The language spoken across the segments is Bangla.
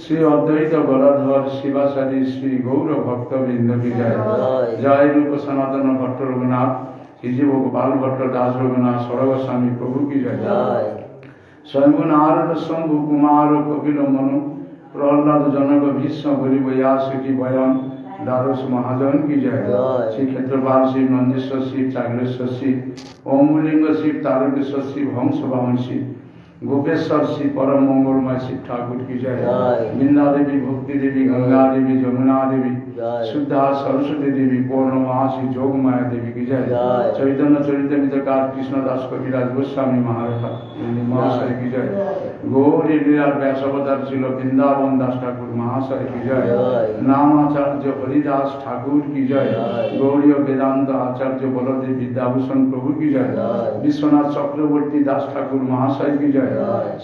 শ্রী অদ্বৈত গদাধর শিবাচারী শ্রী গৌর ভক্তবৃন্দ কি জয়। জয় রূপ সনাতন ভট্ট রঘুনাথ, শ্রীজীব গোপাল ভট্ট দাস রঘুনাথ সরগোস্বামী প্রভু কি জয়। স্বয়ং নারদ শম্ভু কুমার কপিল মনু প্রহ্লাদ জনক ভীষ্ম বলি বৈয়াস কি বয়ন দ্বাদশ মহাজন কি জয়। শ্রী ক্ষেত্রপাল শিব নন্দেশ্বর শিব চাগ্রেশ্বর শিব অম্বুলিঙ্গ শিব তারকেশ্বর শিব হংস বাহন শিব गोपेश्वर श्री परम मंगलमय शिव ठाकुर की जय। बिंदा देवी भक्ति देवी गंगा देवी जमुना देवी शुद्धा सरस्वती देवी पौर्णमासी जोगमाया देवी की जय। चैतन्य चरितमितकार कृष्णदास कविराज गोस्वामी महाशय की जय। गौरी लीलार व्यासावतार ছিল বৃন্দাবন দাস ঠাকুর महाशय की जय। नामाचार्य हरिदास ठाकुर की जय। गौड़ीय वेदांत आचार्य बलदेव विद्याभूषण प्रभु की जय। विश्वनाथ चक्रवर्ती दास ठाकुर महाशय की जय।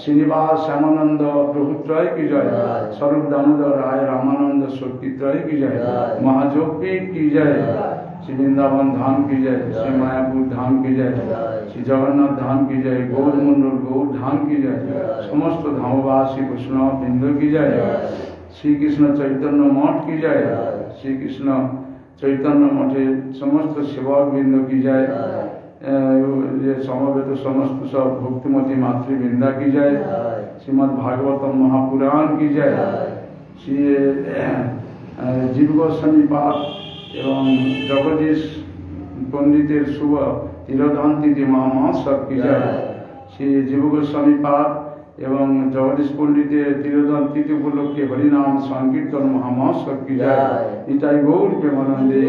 श्रीनिवास श्यामानंद प्रभुत्रय की जय। स्वरूप दामोदर राय रामानंद शक्तित्रय की जय। महाजोगपीठ की जय। श्री वृंदावन धाम की जय। श्री मायापुर धाम की जय। श्री जगन्नाथ धाम की जय। गौर मंडल गौर धाम की जय। समस्त धामवासी वैष्णव वृंद की जय। श्री कृष्ण चैतन्य मठ की जय। श्री कृष्ण चैतन्य मठे समस्त सेवक वृंद की जय। समवेत समस्त सब भक्तिमती मातृवृंदा की जय। श्रीमद् भागवतम महापुराण की जय। श्री जीव गोस्वामी पाठ एवं जगदीश पंडितेर शुभ तिरोधान तिथि महामहोत्सव की जय। श्री जीव गोस्वामी पाठ एवं जगदीश पंडितेर तिरोधान तिथि उपलक्षे हरिनाम संकीर्तन महामहोत्सव की जय। इताई गौर प्रेमानंदे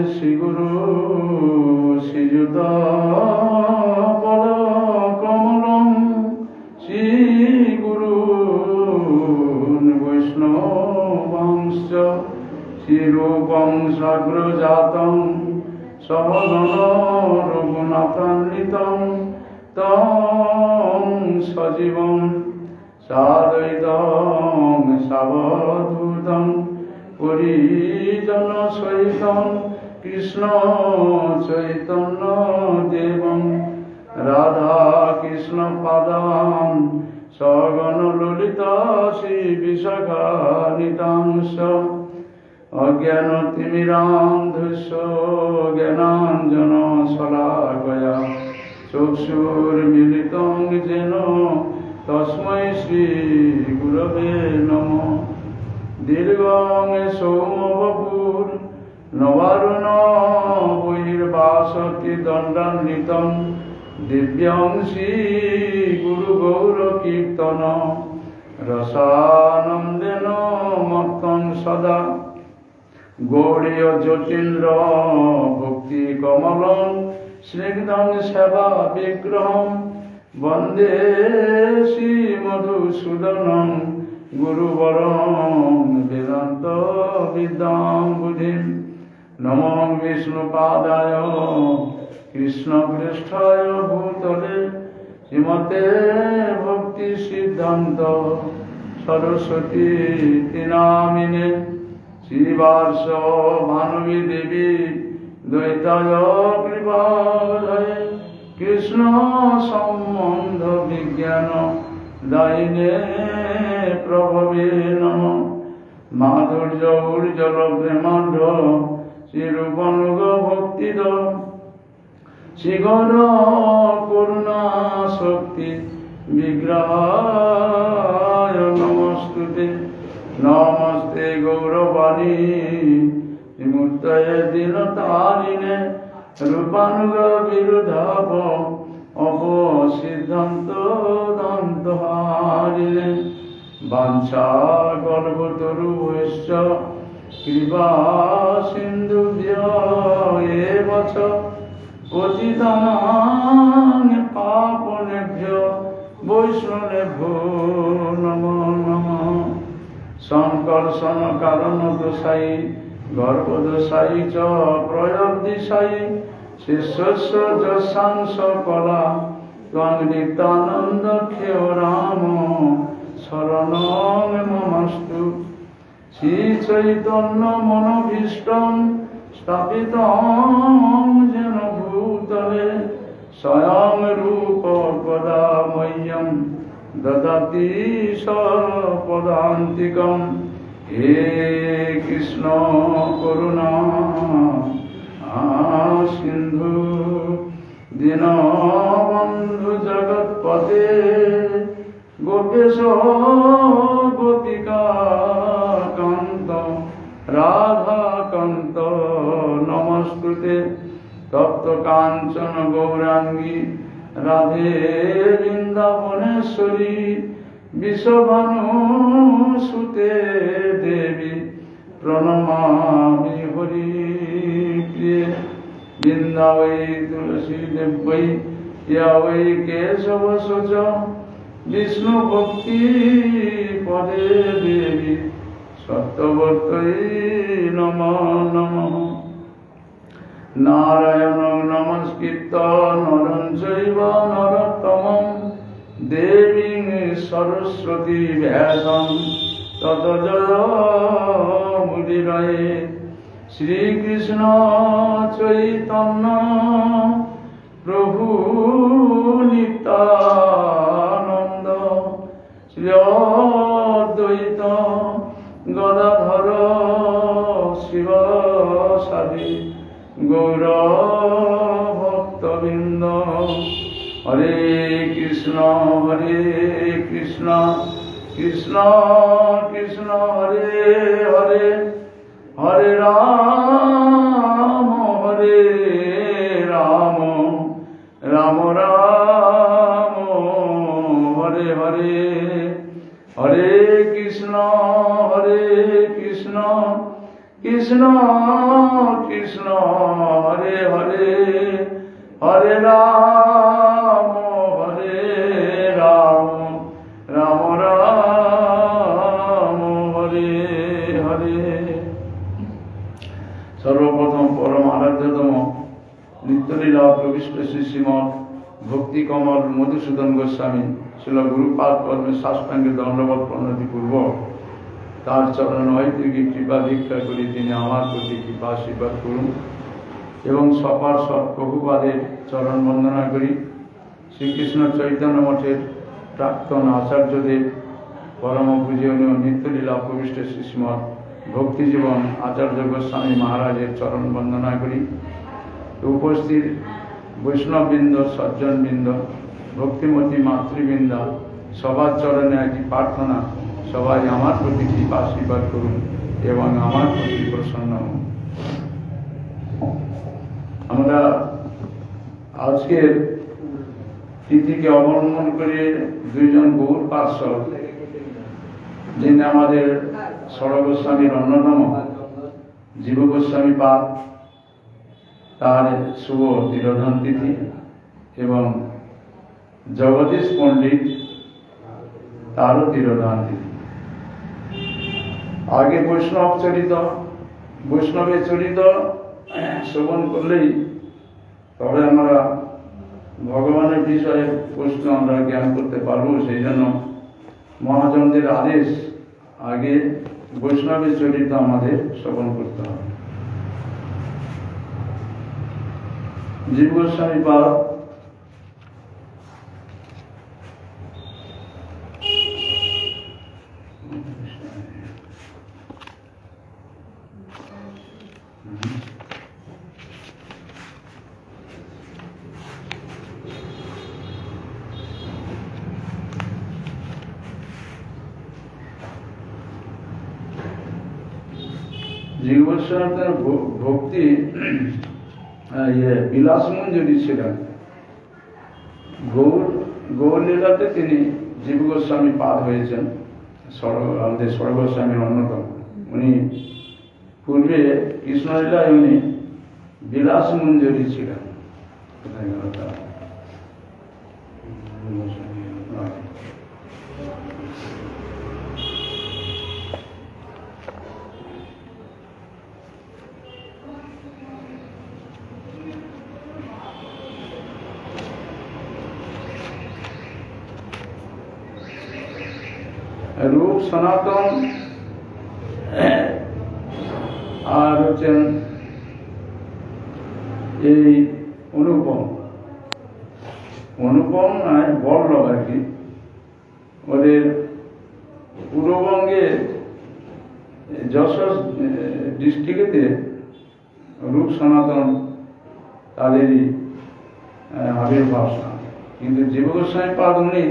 श्री गुरु श्रीयुत पद कमलम श्री गुरु वैष्णवांश्च श्रीरूपं साग्रजातं सहगण रघुनाथान्वितं तं सजीवं साद्वैतं सावधूतं परिजन सहितं कृष्ण चैतन्य देवं राधा कृष्ण पादान् सगण ललिता श्री विशाखान्वितांश्च अज्ञानतिमिरान्धस्य ज्ञानाञ्जन शलाकया चक्षुर्मिलितं येन तस्मै श्री गुरवे नमः। दीर्घं सोमवपुर नवारुण बहिर्वासति दण्डान्वितं दिव्यं श्री गुरुगौरकीर्तन रसानन्देन मत्तं सदा गौड़ीय ज्योतीन्द्र भक्ति कमलं स्निग्धं सेवा विग्रहं वन्दे श्री मधुसूदनं गुरुवरं वेदान्त विद्यां बुद्धिं। नमो विष्णुपादाय कृष्णपृष्ठाय भूतले श्रीमते भक्ति सिद्धान्त सरस्वती नामिने श्रीवास भानुवी देवी द्वैताय कृपालये कृष्ण संबंध विज्ञान दायिने प्रभवे नमः। माधुर्य ऊर्जल प्रेमाढ श्रीरूपानुग भक्तिद श्रीगौर करुणा शक्ति विग्रहाय नमस्तुते। नमस्ते गौरवाणी विमुक्तये दीनतारिणे रूपानुग विरुधाव अवसिद्धान्त दन्तहारिणे। वाञ्छा कल्पतरुभ्यश्च कृपा सिन्धुभ्यो एव च पतितानां पावनेभ्यो वैष्णवेभ्यो नमो नमः। संकर्षण कारण दोषाई गर्भदोषाई च प्रयोगदिशाई शिष्यस्य जशांश कला त्वन्नित्यानन्दख्यो राम शरणं ममस्तु। श्री चैतन्य मनोभीष्टं स्थापितं येन পদান্তিকম। হে কৃষ্ণ করুণা সিন্ধু দীনবন্ধু জগৎপতে গোপেশ গোপিকা কান্ত রাধাকান্ত নমস্তুতে। তপ্ত কাঞ্চন গৌরাঙ্গী রাধে বৃন্দাবনেশ্বরী বিশ্বভানুসুতে দেবী প্রণমামি হরি প্রিয়ে। বৃন্দা বৈ তুলসী দেব্যৈ ইয়া বৈ কেশব শোচ বিষ্ণু ভক্তি পদে দেবী সত্যবর্তৈ নমঃ নমঃ। নারায়ণ নমস্কৃত্য নরং চৈব নরোত্তমং দেবীং সরস্বতী ব্যাসং ততো জয়মুদীরয়ে। শ্রীকৃষ্ণ চৈতন্য প্রভু নিত্যানন্দ শ্রী অদ্বৈত গদাধর শিবসাদি গৌর ভক্তবৃন্দ। হরে কৃষ্ণ কৃষ্ণ কৃষ্ণ হরে হরে হরে রাম রাম রাম হরে হরে। হরে কৃষ্ণ কৃষ্ণ কৃষ্ণ হরে হরে হরে রাম রাম রাম হরে হরে। সর্বপ্রথম পরম আরাধ্যতম নিত্যলীলা প্রবিষ্ট শ্রী শ্রীমৎ ভক্তি কমল মধুসূদন গোস্বামী ছিল গুরুপাদ পদ্মে সাষ্টাঙ্গে দণ্ডবত প্রণতি পূর্বক তার চরণ ঐতিহ্যিক কৃপা ভিক্ষা করি তিনি আমার প্রতি কৃপা আশীর্বাদ করুন এবং সপার সৎ প্রভুপাদের চরণ বন্দনা করি। শ্রীকৃষ্ণ চৈতন্য মঠের প্রাক্তন আচার্যদেব পরম পূজনীয় নিত্যলীলা প্রবিষ্ট শ্রী শ্রীমৎ ভক্তিজীবন আচার্য গোস্বামী মহারাজের চরণ বন্দনা করি। উপস্থিত বৈষ্ণববৃন্দ সজ্জনবৃন্দ ভক্তিমতী মাতৃবৃন্দা সবার চরণে একটি প্রার্থনা, সবাই আমার প্রতি কৃপা আশীর্বাদ করুন এবং আমার প্রতি প্রসন্ন হন। আমরা আজকের তিথিকে অবলম্বন করে দুইজন গৌর পার্শ্বদ যিনি আমাদের ষড় গোস্বামীর অন্যতম জীব গোস্বামী পাদ তার শুভ তিরোধান তিথি এবং জগদীশ পণ্ডিত তারও তিরোধান তিথি। আগে বৈষ্ণবের চরিত শ্রবণ করলেই তবে আমরা ভগবানের বিষয়ে প্রশ্ন আমরা জ্ঞান করতে পারবো। সেই জন্য মহাজনদের আদেশ আগে বৈষ্ণবের চরিত আমাদের শ্রবণ করতে হবে। জীব গোস্বামী পাদ জীব গোস্বামীর ভক্তি বিলাস মঞ্জুরি ছিলেন। গৌর লীলাতে তিনি জীব গোস্বামী পাদ হয়েছেন, আমাদের ষড় গোস্বামীর অন্যতম। উনি পূর্বে কৃষ্ণলীলায় উনি বিলাস মঞ্জুরি ছিলেন। রূপ সনাতন আর হচ্ছেন এই অনুপম নয় বল্লভ আর কি। ওদের পূর্ববঙ্গে যশোর ডিস্ট্রিক্টেতে রূপ সনাতন তাদেরই আবির্ভাব স্থান। কিন্তু জীব গোস্বামী পাদ উনি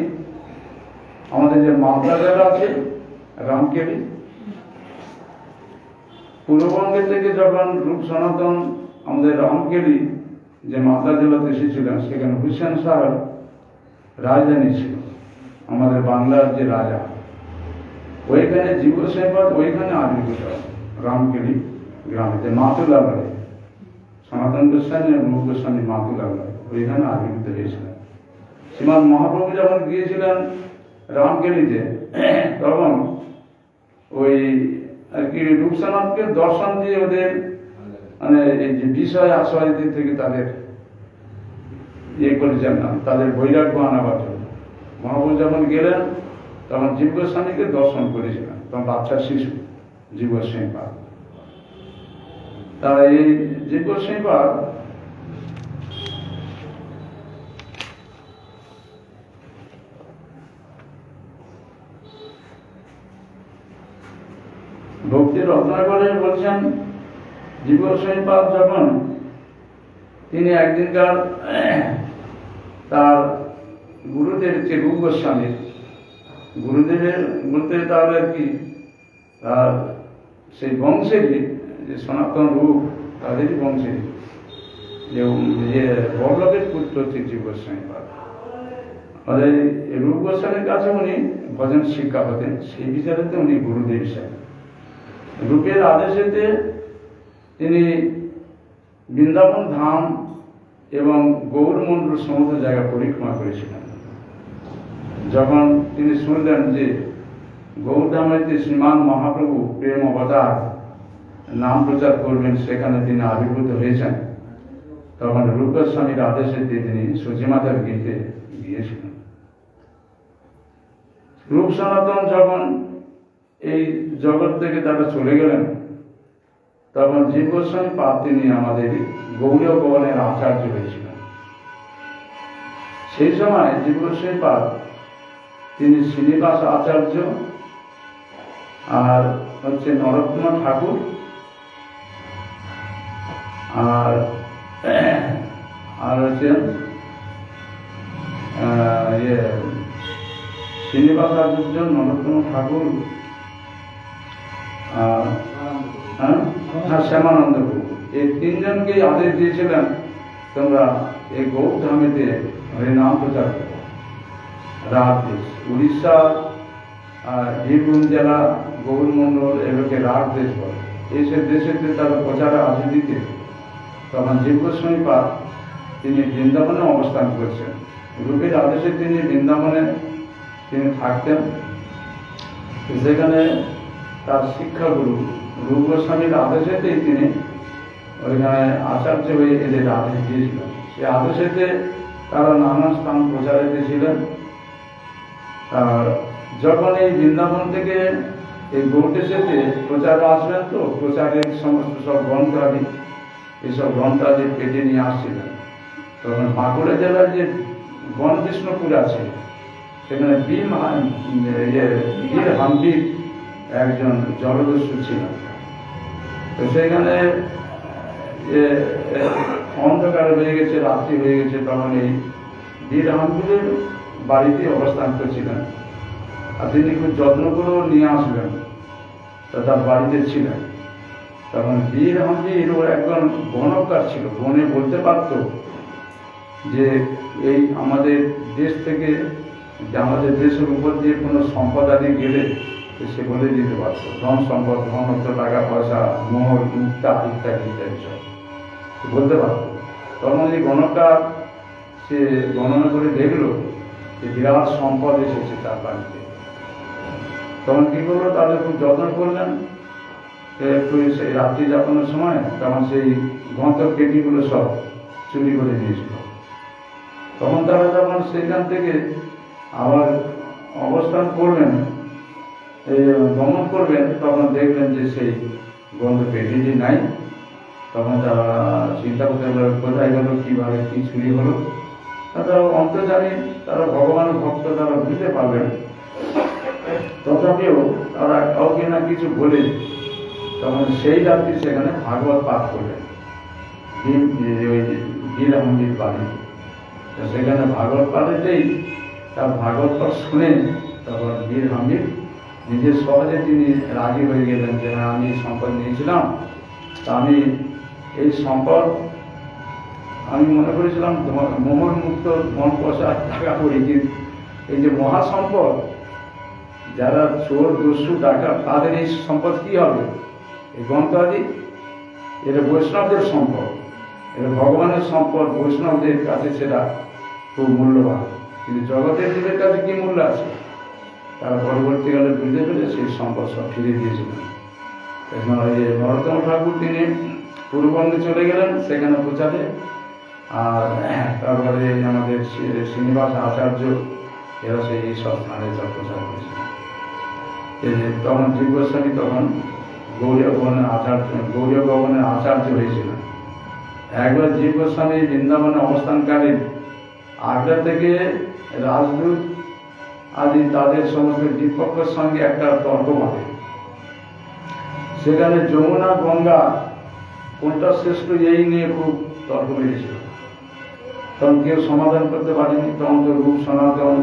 আমাদের যে মালদা জেলা আছে রামকেলি, পূর্ববঙ্গে থেকে যখন রূপ সনাতন আমাদের রামকেলি যে মালদা জেলাতে এসেছিলেন, সেখানে হুসেন শাহর রাজধানী ছিল, আমাদের বাংলার যে রাজা, ওইখানে জীব গোস্বামী পাদ ওইখানে আবির্ভূত রামকেলি গ্রামেতে মাতুলালয়, সনাতন গোস্বামী এবং রূপ গোস্বামী মাতুলালয় ওইখানে আবির্ভূত হয়েছিলেন। শ্রীমান মহাপ্রভু যখন গিয়েছিলেন রামকেলিতে, তখন ওই আর কি রূপসনাথকে দর্শন দিয়ে ওদের মানে এই যে বিষয় আশয় থেকে তাদের ইয়ে করেছেন না, তাদের বৈরাগ্য আনাবার জন্য। মহাপ্রভু যখন গেলেন তখন জীব গোস্বামীকে দর্শন করেছিলেন, তখন বাচ্চা শিশু জীব গোস্বামী পাদ। তাই এই জীব গোস্বামী পাদ ভক্তির রত্নাকরে বলছেন, জীব গোস্বামী পাদ যখন তিনি একদিনকার তার গুরুদেব যে রূপ গোস্বামী, গুরুদেবের বলতে তাহলে আর কি তার সেই বংশেরই যে সনাতন রূপ, তাদেরই বংশেরই যে বল্লভের পুত্র হচ্ছে জীব গোস্বামী পাদ। আমাদের রূপ গোস্বামীর কাছে উনি ভজন শিক্ষা হতেন, সেই বিচারেতে উনি গুরুদেব হিসাবে। রূপের আদেশেতে তিনি বৃন্দাবন ধাম এবং গৌরমন্ডল সমস্ত জায়গা পরিক্রমা করেছিলেন। যখন তিনি শুনলেন যে গৌরধামেতে শ্রীমান মহাপ্রভু প্রেম অবতার নাম প্রচার করবেন, সেখানে তিনি আবির্ভূত হয়েছেন, তখন রূপ গোস্বামীর আদেশে তিনি সূচিমাতার গীতে গিয়েছিলেন। রূপ সনাতন যখন এই জগৎ থেকে তারা চলে গেলেন, তখন জীব গোস্বামী পাদ তিনি আমাদের গৌড়ীয় ভবনের আচার্য হয়েছিলেন। সেই সময় জীব গোস্বামী পাদ তিনি শ্রীনিবাস আচার্য আর হচ্ছে নরোত্তম ঠাকুর আর হচ্ছে শ্রীনিবাস আচার্য, নরোত্তম ঠাকুর, শ্যামানন্দ প্রভু, এই তিনজনকে আদেশ দিয়েছিলেন তোমরা এই গৌরধামেতে হরিনাম প্রচার করো। রাগ দেশ উড়িষ্যা, বীরভূম জেলা, গৌরমন্ডল এগুলোকে রাগ দেশ বলে। এইসব দেশেতে তারা প্রচারে আদেশ দিতে, তখন জীব গোস্বামী পাদ তিনি বৃন্দাবনে অবস্থান করছেন। রূপের আদেশে তিনি বৃন্দাবনে তিনি থাকতেন। সেখানে তার শিক্ষাগুরু রূপ গোস্বামীর আদেশেতেই তিনি ওইখানে আচার্য হয়ে এদের আদেশ দিয়েছিলেন। সেই আদেশেতে তারা নানা স্থান প্রচারে দিয়েছিলেন। আর যখন এই বৃন্দাবন থেকে এই গৌড়দেশেতে প্রচারে আসবেন, তো প্রচারের সমস্ত সব গ্রন্থাদি, এইসব গ্রন্থাদি পেটে নিয়ে আসছিলেন, তখন বাঁকুড়া জেলার যে বন বিষ্ণুপুর আছে, সেখানে বীর হাম্পির একজন জলদস্যু ছিলেন। তো সেখানে অন্ধকার হয়ে গেছে, রাত্রি হয়ে গেছে, তখন এই বীর হাম্পির বাড়িতে অবস্থান করছিলেন। আর তিনি খুব যত্ন করেও নিয়ে আসলেন, তা তার বাড়িতে ছিলেন। তখন বীর হাম্পির ও একজন বনকার ছিল, বনে বলতে পারত যে এই আমাদের দেশ থেকে, যে আমাদের দেশের উপর দিয়ে কোনো সম্পদ আদি গেলে সে বলে দিতে পারত, ধন সম্পদ, ধন অর্থ, টাকা পয়সা, মোহর, মুক্তা ইত্যাদি ইত্যাদি সব বলতে পারত। তখন এই গণকার সে গণনা করে দেখলো যে বিরাট সম্পদ এসেছে তার বাড়িতে। তখন কি করলো, তাদের খুব যত্ন করলেন। একটু সেই রাত্রি যাপনের সময় তখন সেই গন্তর পেটিগুলো সব চুরি করে নিয়েছিল। তখন তারা যখন সেখান থেকে আবার অবস্থান করবেন, গমন করবেন, তখন দেখলেন যে সেই গন্ধ পেটিটি নাই। তখন তারা চিন্তা করতে গেল কোথায় গেল, কীভাবে কী চুরি হলো। তারা অন্তর্জামী, তারা ভগবানের ভক্ত, তারা বুঝতে পারবেন। তথাপিও তারা কাউকে না কিছু বলে তখন সেই রাত্রি সেখানে ভাগবত পাঠ করলেন ওই গিরামন্দির বাড়ি। সেখানে ভাগবত পাঠেতেই তার ভাগবত পাঠ শুনে তখন বীর হামিদ নিজের সহজে তিনি রাজি হয়ে গেলেন যে হ্যাঁ আমি সম্পদ নিয়েছিলাম, তা আমি এই সম্পদ আমি মনে করেছিলাম মোহর মুক্ত ধন পয়সা টাকা করি, কিন্তু এই যে মহাসম্পদ যারা চোর দস্যু ডাকাত তাদের এই সম্পদ কি হবে? এই গ্রন্থাদি এটা বৈষ্ণবদের সম্পদ, এটা ভগবানের সম্পদ, বৈষ্ণবদের কাছে সেটা খুব মূল্যবান, কিন্তু জগতের জীবের কাছে কি মূল্য আছে? তারা পরবর্তীকালে বুঝতে পেরে সেই সম্পদ সব ফিরে দিয়েছিলেন। এখন ওই যে নরোত্তম ঠাকুর তিনি পূর্ববঙ্গে চলে গেলেন সেখানে প্রচারে, আর তারপরে আমাদের শ্রীনিবাস আচার্য এরা সেই সব স্থানে সব প্রচার করেছিলেন। তখন জীব গোস্বামী তখন গৌরীয় ভবনের আচার্য হয়েছিলেন। একবার জীব গোস্বামী বৃন্দাবনে অবস্থানকালীন আগ্রা থেকে রাজদূত আদি তাদের সমস্ত বিপক্ষের সঙ্গে একটা তর্ক বাঁধে। সেখানে যমুনা গঙ্গা কোনটা শ্রেষ্ঠ এই নিয়ে খুব তর্ক বেরিয়েছিল। তখন কেউ সমাধান করতে পারেনি। তখন তো রূপ সনাতন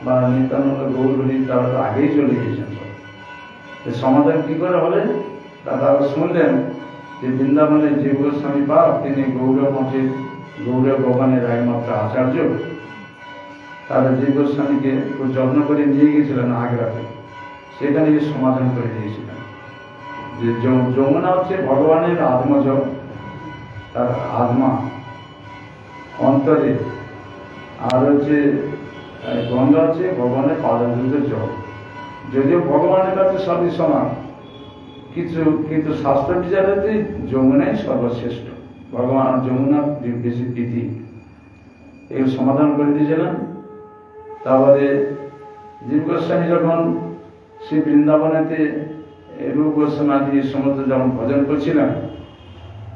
বা নিত্যানন্দ গৌরহরি তারা তো আগেই চলে গিয়েছেন। সমাধান কি করে হলে তারা শুনলেন যে বৃন্দাবনের জীব গোস্বামী বাপ তিনি গৌরব মঠের গৌরব ভবনের একমাত্র আচার্য। তারা জীব গোস্বামীকে খুব যত্ন করে নিয়ে গিয়েছিলেন আগ্রাতে, সেখানে সমাধান করে দিয়েছিলেন যে যমুনা হচ্ছে ভগবানের আত্মজ, তার আত্মা অন্তরে, আর হচ্ছে গঙ্গা হচ্ছে ভগবানের পাদযুগের জল। যদিও ভগবানের কাছে সবই সমান, কিন্তু শাস্ত্র বিচারেতে যমুনাই সর্বশ্রেষ্ঠ, ভগবান যমুনা বেশি প্রীতি, এই সমাধান করে দিয়েছিলেন। তারপরে জীব গোস্বামী যখন শ্রী বৃন্দাবনেতে রূপ গোস্বামী আদি সমস্ত যখন ভজন করছিলেন,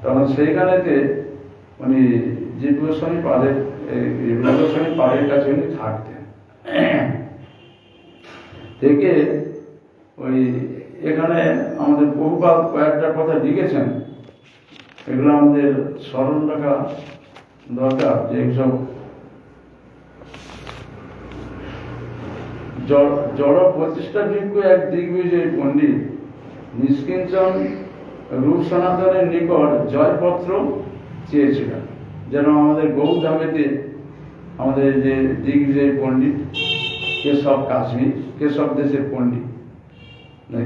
তখন সেইখানেতে উনি জীব গোস্বামী পাদের রূপ গোস্বামী পাদের কাছে উনি থাকতেন থেকে ওই এখানে আমাদের বহুবার কয়েকটা কথা লিখেছেন, এগুলো আমাদের স্মরণ রাখা দরকার যে এইসব জড় প্রতিষ্ঠা যোগ্য এক দিগ্বিজয় পণ্ডিত নিষ্কিঞ্চন রূপ সনাতনের নিকট জয়পত্র চেয়েছিলেন, যেন আমাদের গৌধামেতে আমাদের যে দিগ্বিজয় পণ্ডিত কেশব কাশ্মীর, কেশব দেশের পণ্ডিত,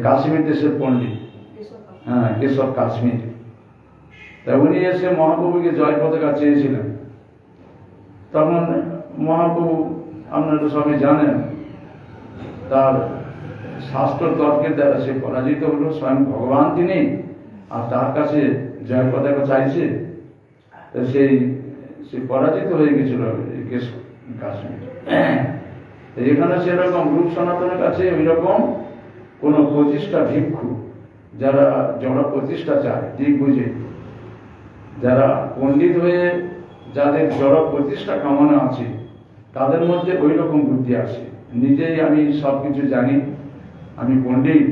কাশ্মীর দেশের পণ্ডিত, হ্যাঁ কেশব কাশ্মীর, তা উনি এসে মহাপ্রভুকে জয় পতাকা চেয়েছিলেন। তখন মহাপ্রভু আপনারা সবাই জানেন তার শাস্ত্র তর্কের দ্বারা সে পরাজিত হলো, স্বয়ং ভগবান তিনি, আর তার কাছে জয় পতাকা চাইছে, সে পরাজিত হয়ে গেছিল কেশব কাশ্মীর। এখানে সেরকম রূপ সনাতনের কাছে ওই রকম কোন প্রতিষ্ঠা ভিক্ষু যারা জড় প্রতিষ্ঠা চায়, দিক বুঝে যারা পণ্ডিত হয়ে যাদের জড় প্রতিষ্ঠা কামনা আছে, তাদের মধ্যে ওই রকম বুদ্ধি আছে, নিজেই আমি সব কিছু জানি, আমি পণ্ডিত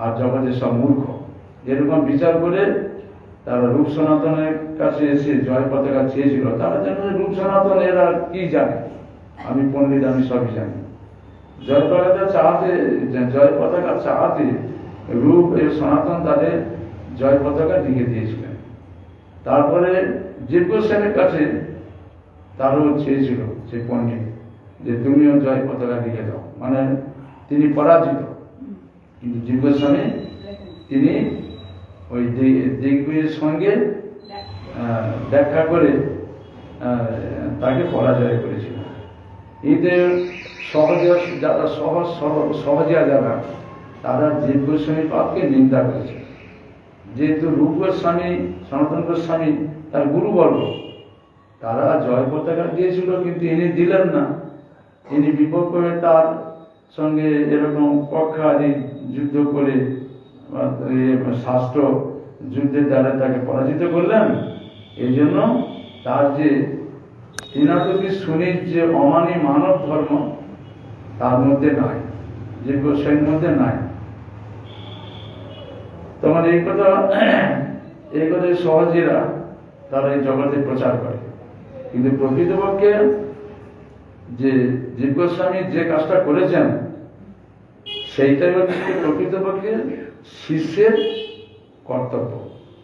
আর জগতে সব মূর্খ, এরকম বিচার করে তারা রূপ সনাতনের কাছে এসে জয় পতাকা চেয়েছিল। তারা জানে রূপ সনাতন এরা কি জানে, আমি পণ্ডিত, আমি সবই জানি। জয় পতাকা চাহাতে রূপ সনাতন তাদের জয় পতাকা লিখে দিয়েছিলেন। তারপরে জীব গোস্বামীর কাছে তারও চেয়েছিল সে পণ্ডিত যে তুমিও জয় পতাকা লিখে দাও, মানে তিনি পরাজিত, কিন্তু জীব গোস্বামী তিনি ওই দিগ্বিজয়ের সঙ্গে দেখা করে তাকে পরাজয় করেছিল। এদের যারা সহজিয়া যারা তারা জীব গোস্বামীর পাপকে নিন্দা করেছে, যেহেতু রূপ গোস্বামী সনাতন গোস্বামী তার গুরুবর্গ, তারা জয় পতাকা দিয়েছিল কিন্তু ইনি দিলেন না, ইনি বিপক্ষ হয়ে তার সঙ্গে এরকম পক্ষাদি যুদ্ধ করে শাস্ত্র যুদ্ধের দ্বারা তাকে পরাজিত করলেন। এই জন্য তার যে তিনাতকি সুনির যে অমানি মানব ধর্ম তার মধ্যে নাই, জীব গোস্বামীর মধ্যে নাই। তখন এই কথা সহজীরা তারা এই জগতে প্রচার করে, কিন্তু প্রকৃতপক্ষে যে জীব গোস্বামী যে কাজটা করেছেন সেইটাই হচ্ছে প্রকৃতপক্ষে শিষ্যের কর্তব্য।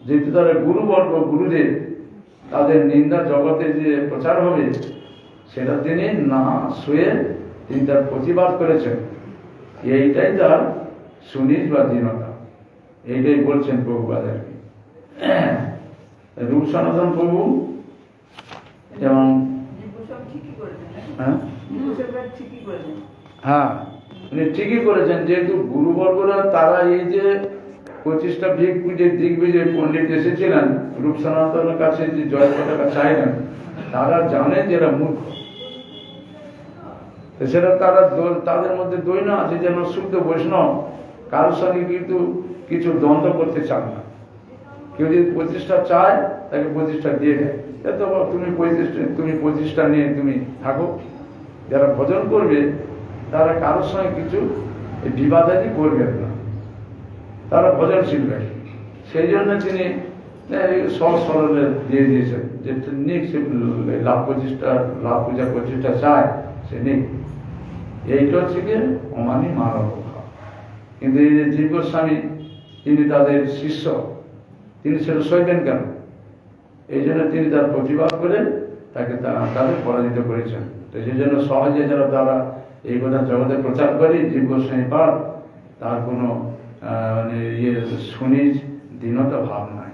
যেহেতু তারা গুরুবর্গ, গুরুদেব, তাদের নিন্দা জগতে যে প্রচার হবে সেটা তিনি না শুয়ে তিনি তার প্রতিবাদ করেছেন। এইটাই তার সুনিজ বা দীনতা, এইটাই বলছেন প্রভুপাদ আর কি। রূপ সনাতন প্রভু যেমন হ্যাঁ উনি ঠিকই করেছেন, যেহেতু গুরুবর্গরা তারা এই যে 25টা দিগ্বিজয় পণ্ডিত এসেছিলেন রূপ সনাতনের কাছে যে জয় পতাকা চাইলেন, তারা জানে যে এরা মূর্খ। সেটা তারা তাদের মধ্যে দৈন্য আছে যেন শুদ্ধ বৈষ্ণব কারোর সঙ্গে কিন্তু কিছু দ্বন্দ্ব করতে চান না। কেউ যদি প্রতিষ্ঠা চায় তাকে প্রতিষ্ঠা দিয়ে দেয়, তো তুমি প্রতিষ্ঠা নিয়ে তুমি থাকো। যারা ভজন করবে তারা কারোর সঙ্গে কিছু বিবাদাদি করবেন না, তারা ভজন শিখবেন। সেই জন্য তিনি সহজ সরলে দিয়ে দিয়েছেন যে নিক সে লাভ পূজা প্রতিষ্ঠা চায় সে নিক। এইটা হচ্ছে গিয়ে অমানি মানব ভাব। কিন্তু এই যে জীব গোস্বামী তিনি তাদের শিষ্য, তিনি সেটা সইবেন কেন? এই জন্য তিনি তার প্রতিবাদ করে তাকে তাদের পরাজিত করেছেন। তো সেই জন্য সহজে যারা তারা এই কথা জগতে প্রচার করে জীব গোস্বামী পাঠ, তার কোনো মানে সুনিজ দীনতা ভাব নাই।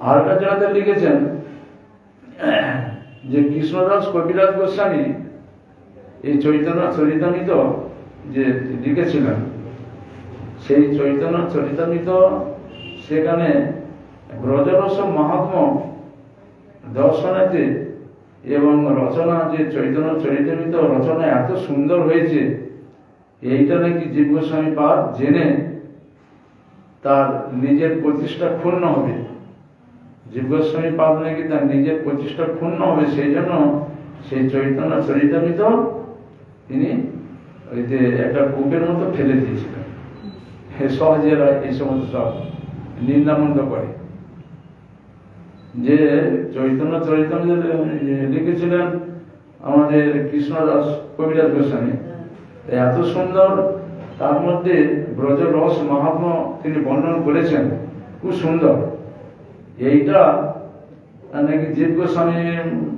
আর একটা জায়গাতে লিখেছেন যে কৃষ্ণদাস কবিরাজ গোস্বামী এই চৈতন্য চরিতামৃত যে লিখেছিলেন, সেই চৈতন্য চরিতামৃত সেখানে ব্রজরস মাহাত্ম্য দর্শনাতে এবং রচনা যে চৈতন্য চরিতামৃত রচনা এত সুন্দর হয়েছে, এইটা নাকি জীব গোস্বামী পাদ জেনে তার নিজের প্রতিষ্ঠা ক্ষুণ্ণ হবে। জীব গোস্বামী পাদ নাকি তার নিজের প্রতিষ্ঠা ক্ষুণ্ণ হবে, সেই জন্য সেই চৈতন্য চরিতামৃত তিনি ওইতে একটা কূপের মতো ফেলে দিয়েছিলেন। সহজেরা এই সমস্ত সব নিন্দামন্দ করে। যে চৈতন্য চরিতামৃত লিখেছিলেন আমাদের কৃষ্ণদাস কবিরাজ গোস্বামী, এত সুন্দর, তার মধ্যে ব্রজ রস মাহাত্ম্য তিনি বর্ণন করেছেন, খুব সুন্দর। এইটা নাকি জীব গোস্বামী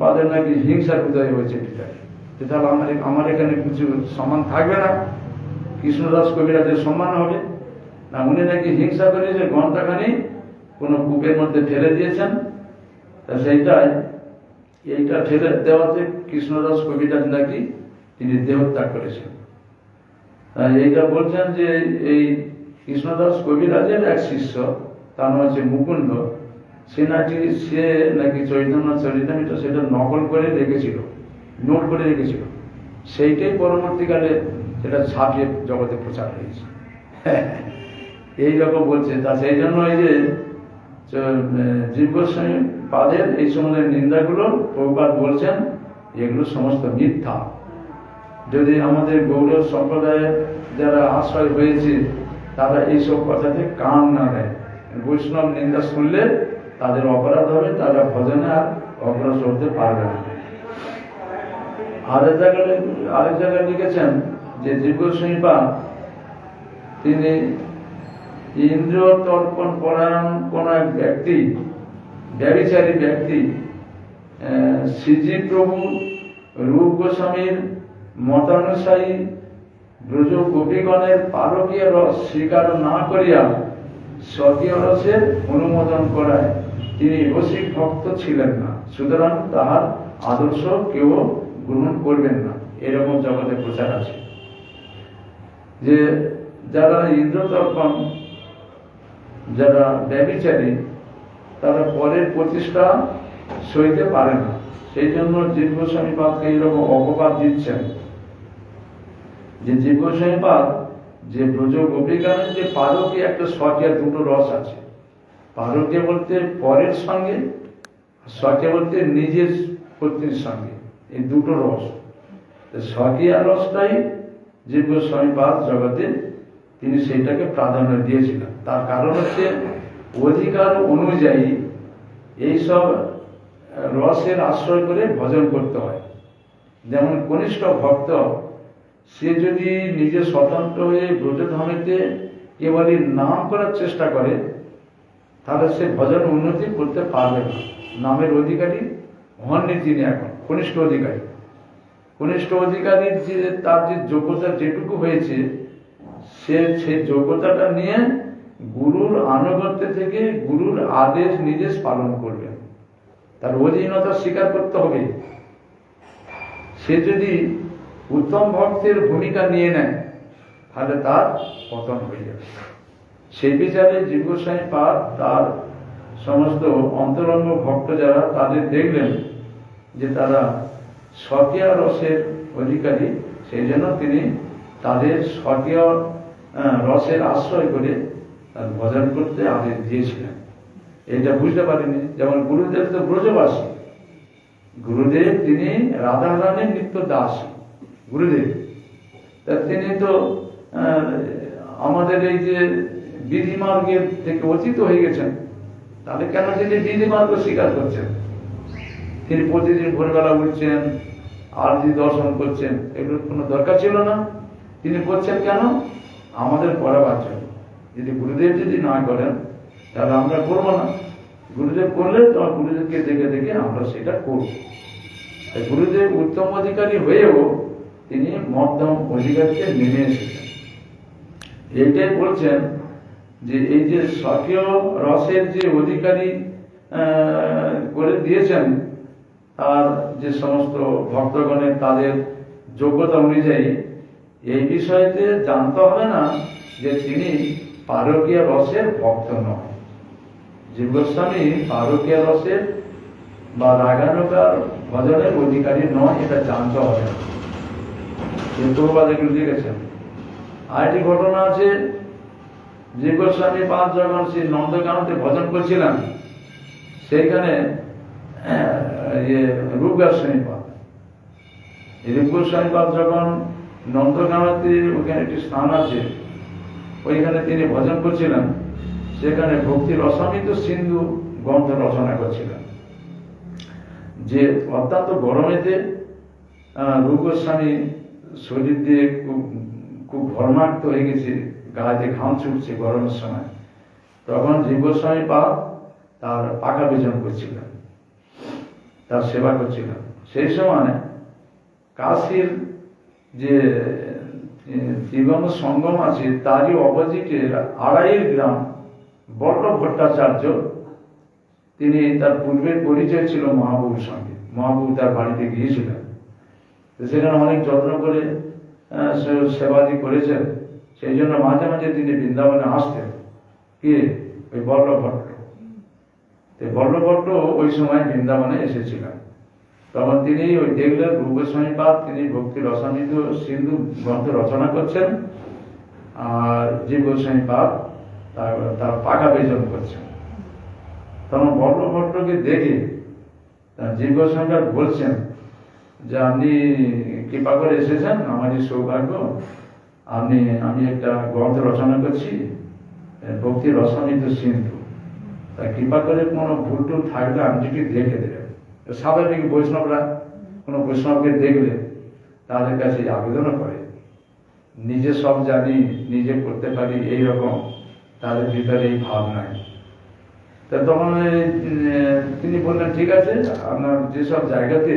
পাদের নাকি হিংসার উদয় হয়েছে, তাহলে আমার এখানে কিছু সম্মান থাকবে না, কৃষ্ণদাস কবিরাজের সম্মান হবে না। উনি নাকি হিংসা করে যে ঘন্টাখানি কোনো কূপের মধ্যে ফেলে দিয়েছেন, তা এইটা ফেলে দেওয়াতে কৃষ্ণদাস কবিরাজ নাকি তিনি দেহত্যাগ করেছেন। এইটা বলছেন যে এই কৃষ্ণদাস কবিরাজের এক শিষ্য, তার নাম হচ্ছে মুকুন্দ, সে নাকি চৈতন্য চরিতামৃত সেটা নকল করে রেখেছিল, নোট করে রেখেছিল। সেইটাই পরবর্তীকালে সেটা ছাপিয়ে জগতে প্রচার হয়েছে। এইরকম বলছে। তা সেই জন্য এই যে জীব গোস্বামী পাদের এই সমস্ত নিন্দাগুলো প্রভুপাদ বলছেন এগুলো সমস্ত মিথ্যা। যদি আমাদের গৌড় সম্প্রদায়ের যারা আশ্রয় হয়েছে তারা এইসব কথাতে কান না দেয়, বৈষ্ণব নিন্দা শুনলে তাদের অপরাধ হবে, তারা ভজনে আর অগ্রসর হতে পারবে না। আরেক জায়গায় লিখেছেন যে জীব গোস্বামী পাদ তিনি ইন্দ্রিয় তর্পণ পরায়ণ কোন এক ব্যক্তি, ব্যভিচারী ব্যক্তি, শ্রীজী প্রভু রূপ গোস্বামীর মতানুসারী ব্রজ গোপীগণের পারকীয় রস স্বীকার না করিয়া স্বকীয় রসের অনুমোদন করায় তিনি রসিক ভক্ত ছিলেন না, সুতরাং তাহার আদর্শ কেউ গ্রহণ করবেন না। এরকম জগতে প্রচার আছে যে যারা ইন্দ্রতর্পণ, যারা ব্যভিচারী, তারা পরের প্রতিষ্ঠা সইতে পারে না। সেই জন্য জীব গোস্বামী পাদকে এইরকম অপবাদ দিচ্ছেন যে জীব গোস্বামী পাদ যে ব্রজ গোপীগণের যে পারকীয় একটা স্বকীয় দুটো রস আছে। পারকীয় বলতে পরের সঙ্গে, স্বকীয় বলতে নিজের পত্নীর সঙ্গে, এই দুটো রস। স্বকীয় রসটাই জীব গোস্বামীপাদ জগতে তিনি সেইটাকে প্রাধান্য দিয়েছিলেন। তার কারণ হচ্ছে অধিকার অনুযায়ী এইসব রসের আশ্রয় করে ভজন করতে হয়। যেমন কনিষ্ঠ ভক্ত, সে যদি নিজে স্বতন্ত্র হয়ে ব্রজধামেতে কেবলই নাম করার চেষ্টা করে, তাহলে সে ভজন উন্নতি করতে পারবে না। নামের অধিকারী হননি তিনি এখন কনিষ্ঠ অধিকারী। কনিষ্ঠ অধিকারীর যে তার যে যোগ্যতা যেটুকু হয়েছে, সে সেই যোগ্যতাটা নিয়ে গুরুর আনুগত্য থেকে গুরুর আদেশ নির্দেশ পালন করবে। তার অধীনতা স্বীকার করতে হবে। সে যদি উত্তম ভক্তের ভূমিকা নিয়ে নেয়, তাহলে তার পতন হয়ে যাবে। সেই বিচারে জীব গোস্বামীপাদ তার সমস্ত অন্তরঙ্গ ভক্ত যারা, তাদের দেখলেন যে তারা স্বকীয় রসের অধিকারী, সেই জন্য তিনি তাদের স্বকীয় রসের আশ্রয় করে তার ভজন করতে আদেশ দিয়েছিলেন। এটা বুঝতে পারেনি। যেমন গুরুদেব তো ব্রজবাসী, গুরুদেব তিনি রাধা রানীর নিত্য দাস। গুরুদেব তা তিনি তো আমাদের এই যে বিধিমার্গের থেকে অতীত হয়ে গেছেন, তাহলে কেন তিনি বিধিমার্গ স্বীকার করছেন? তিনি প্রতিদিন ভোরবেলা উঠছেন, আরতি দর্শন করছেন, এগুলোর কোনো দরকার ছিল না। তিনি করছেন কেন? আমাদের পড়াবার জন্য। যদি গুরুদেব যদি না করেন, তাহলে আমরা করবো না। গুরুদেব করলে তোমার গুরুদেবকে দেখে দেখে আমরা সেটা করব। গুরুদেব উত্তম অধিকারী হয়েও তিনি মধ্যম অধিকারীকে নেমে এসেছেন। এইটাই বলছেন যে এই যে স্বকীয় রসের যে অধিকারী করে দিয়েছেন, তার যে সমস্ত ভক্তগণের তাদের যোগ্যতা অনুযায়ী, এই বিষয়তে জানতে হবে না যে তিনি পারকীয় রসের ভক্ত নয়। জীব গোস্বামী পারকীয় রসের বা রাগানুগার ভজনের অধিকারী নয়, এটা জানতে হবে না। কিন্তু এগুলো লিখেছেন। আরেকটি ঘটনা আছে, জীব গোস্বামীপাদ যখন শ্রী নন্দকানতে ভজন করছিলেন, সেইখানে রূপ গোস্বামীপাদ যখন নন্দকানতে, ওখানে একটি স্থান আছে, ওইখানে তিনি ভজন করছিলেন, সেখানে ভক্তি রসামৃত সিন্ধু গ্রন্থ রচনা করছিলেন। যে অত্যন্ত গরমেতে রূপ গোস্বামী শরীর দিয়ে খুব ঘর্মাক্ত হয়ে গেছে, গায়ে ঘাম ছুটছে গরমের সময়। তখন জীব গোস্বামীপাদ তার পাখা বেজন করছিলেন, তার সেবা করছিলেন। সেই সময় কাশীর যে ত্রিবেণী সঙ্গম আছে, তারই অপোজিটে 2.5 গ্রাম বল্লভ ভট্টাচার্য, তিনি তার পূর্বের পরিচয় ছিল মহাপ্রভুর সঙ্গে। মহাপ্রভু তার বাড়িতে গিয়েছিলেন, সেখানে অনেক যত্ন করে সেবাদি করেছেন। সেই জন্য মাঝে মাঝে তিনি বৃন্দাবনে আসতেন। কি ওই বল্লভ ভট্ট, বল্লভ ভট্ট ওই সময় বৃন্দাবনে এসেছিলেন। তখন তিনি ওই দেখলেন রূপ গোস্বামীপাদ তিনি ভক্তি রসামৃত সিন্ধু গ্রন্থ রচনা করছেন, আর জীব গোস্বামীপাদ তার পাখা বেজন করছেন। তখন বল্লভ ভট্টকে দেখে জীব গোস্বামীপাদ বলছেন যে আপনি কৃপা করে এসেছেন, আমারই সৌভাগ্য, আমি একটা গ্রন্থ রচনা করছি ভক্তি রসামৃত সিন্ধু, তাই কৃপা করে কোনো ভুল টুল থাকলে আপনি যদি দেখে দেবেন। স্বাভাবিক বৈষ্ণবরা কোনো বৈষ্ণবকে দেখলে তাদের কাছে আবেদনও করে, নিজে সব জানি, নিজে করতে পারি, এইরকম তাদের ভিতরে এই ভাব নাই। তা তখন তিনি বললেন ঠিক আছে, আপনার যেসব জায়গাতে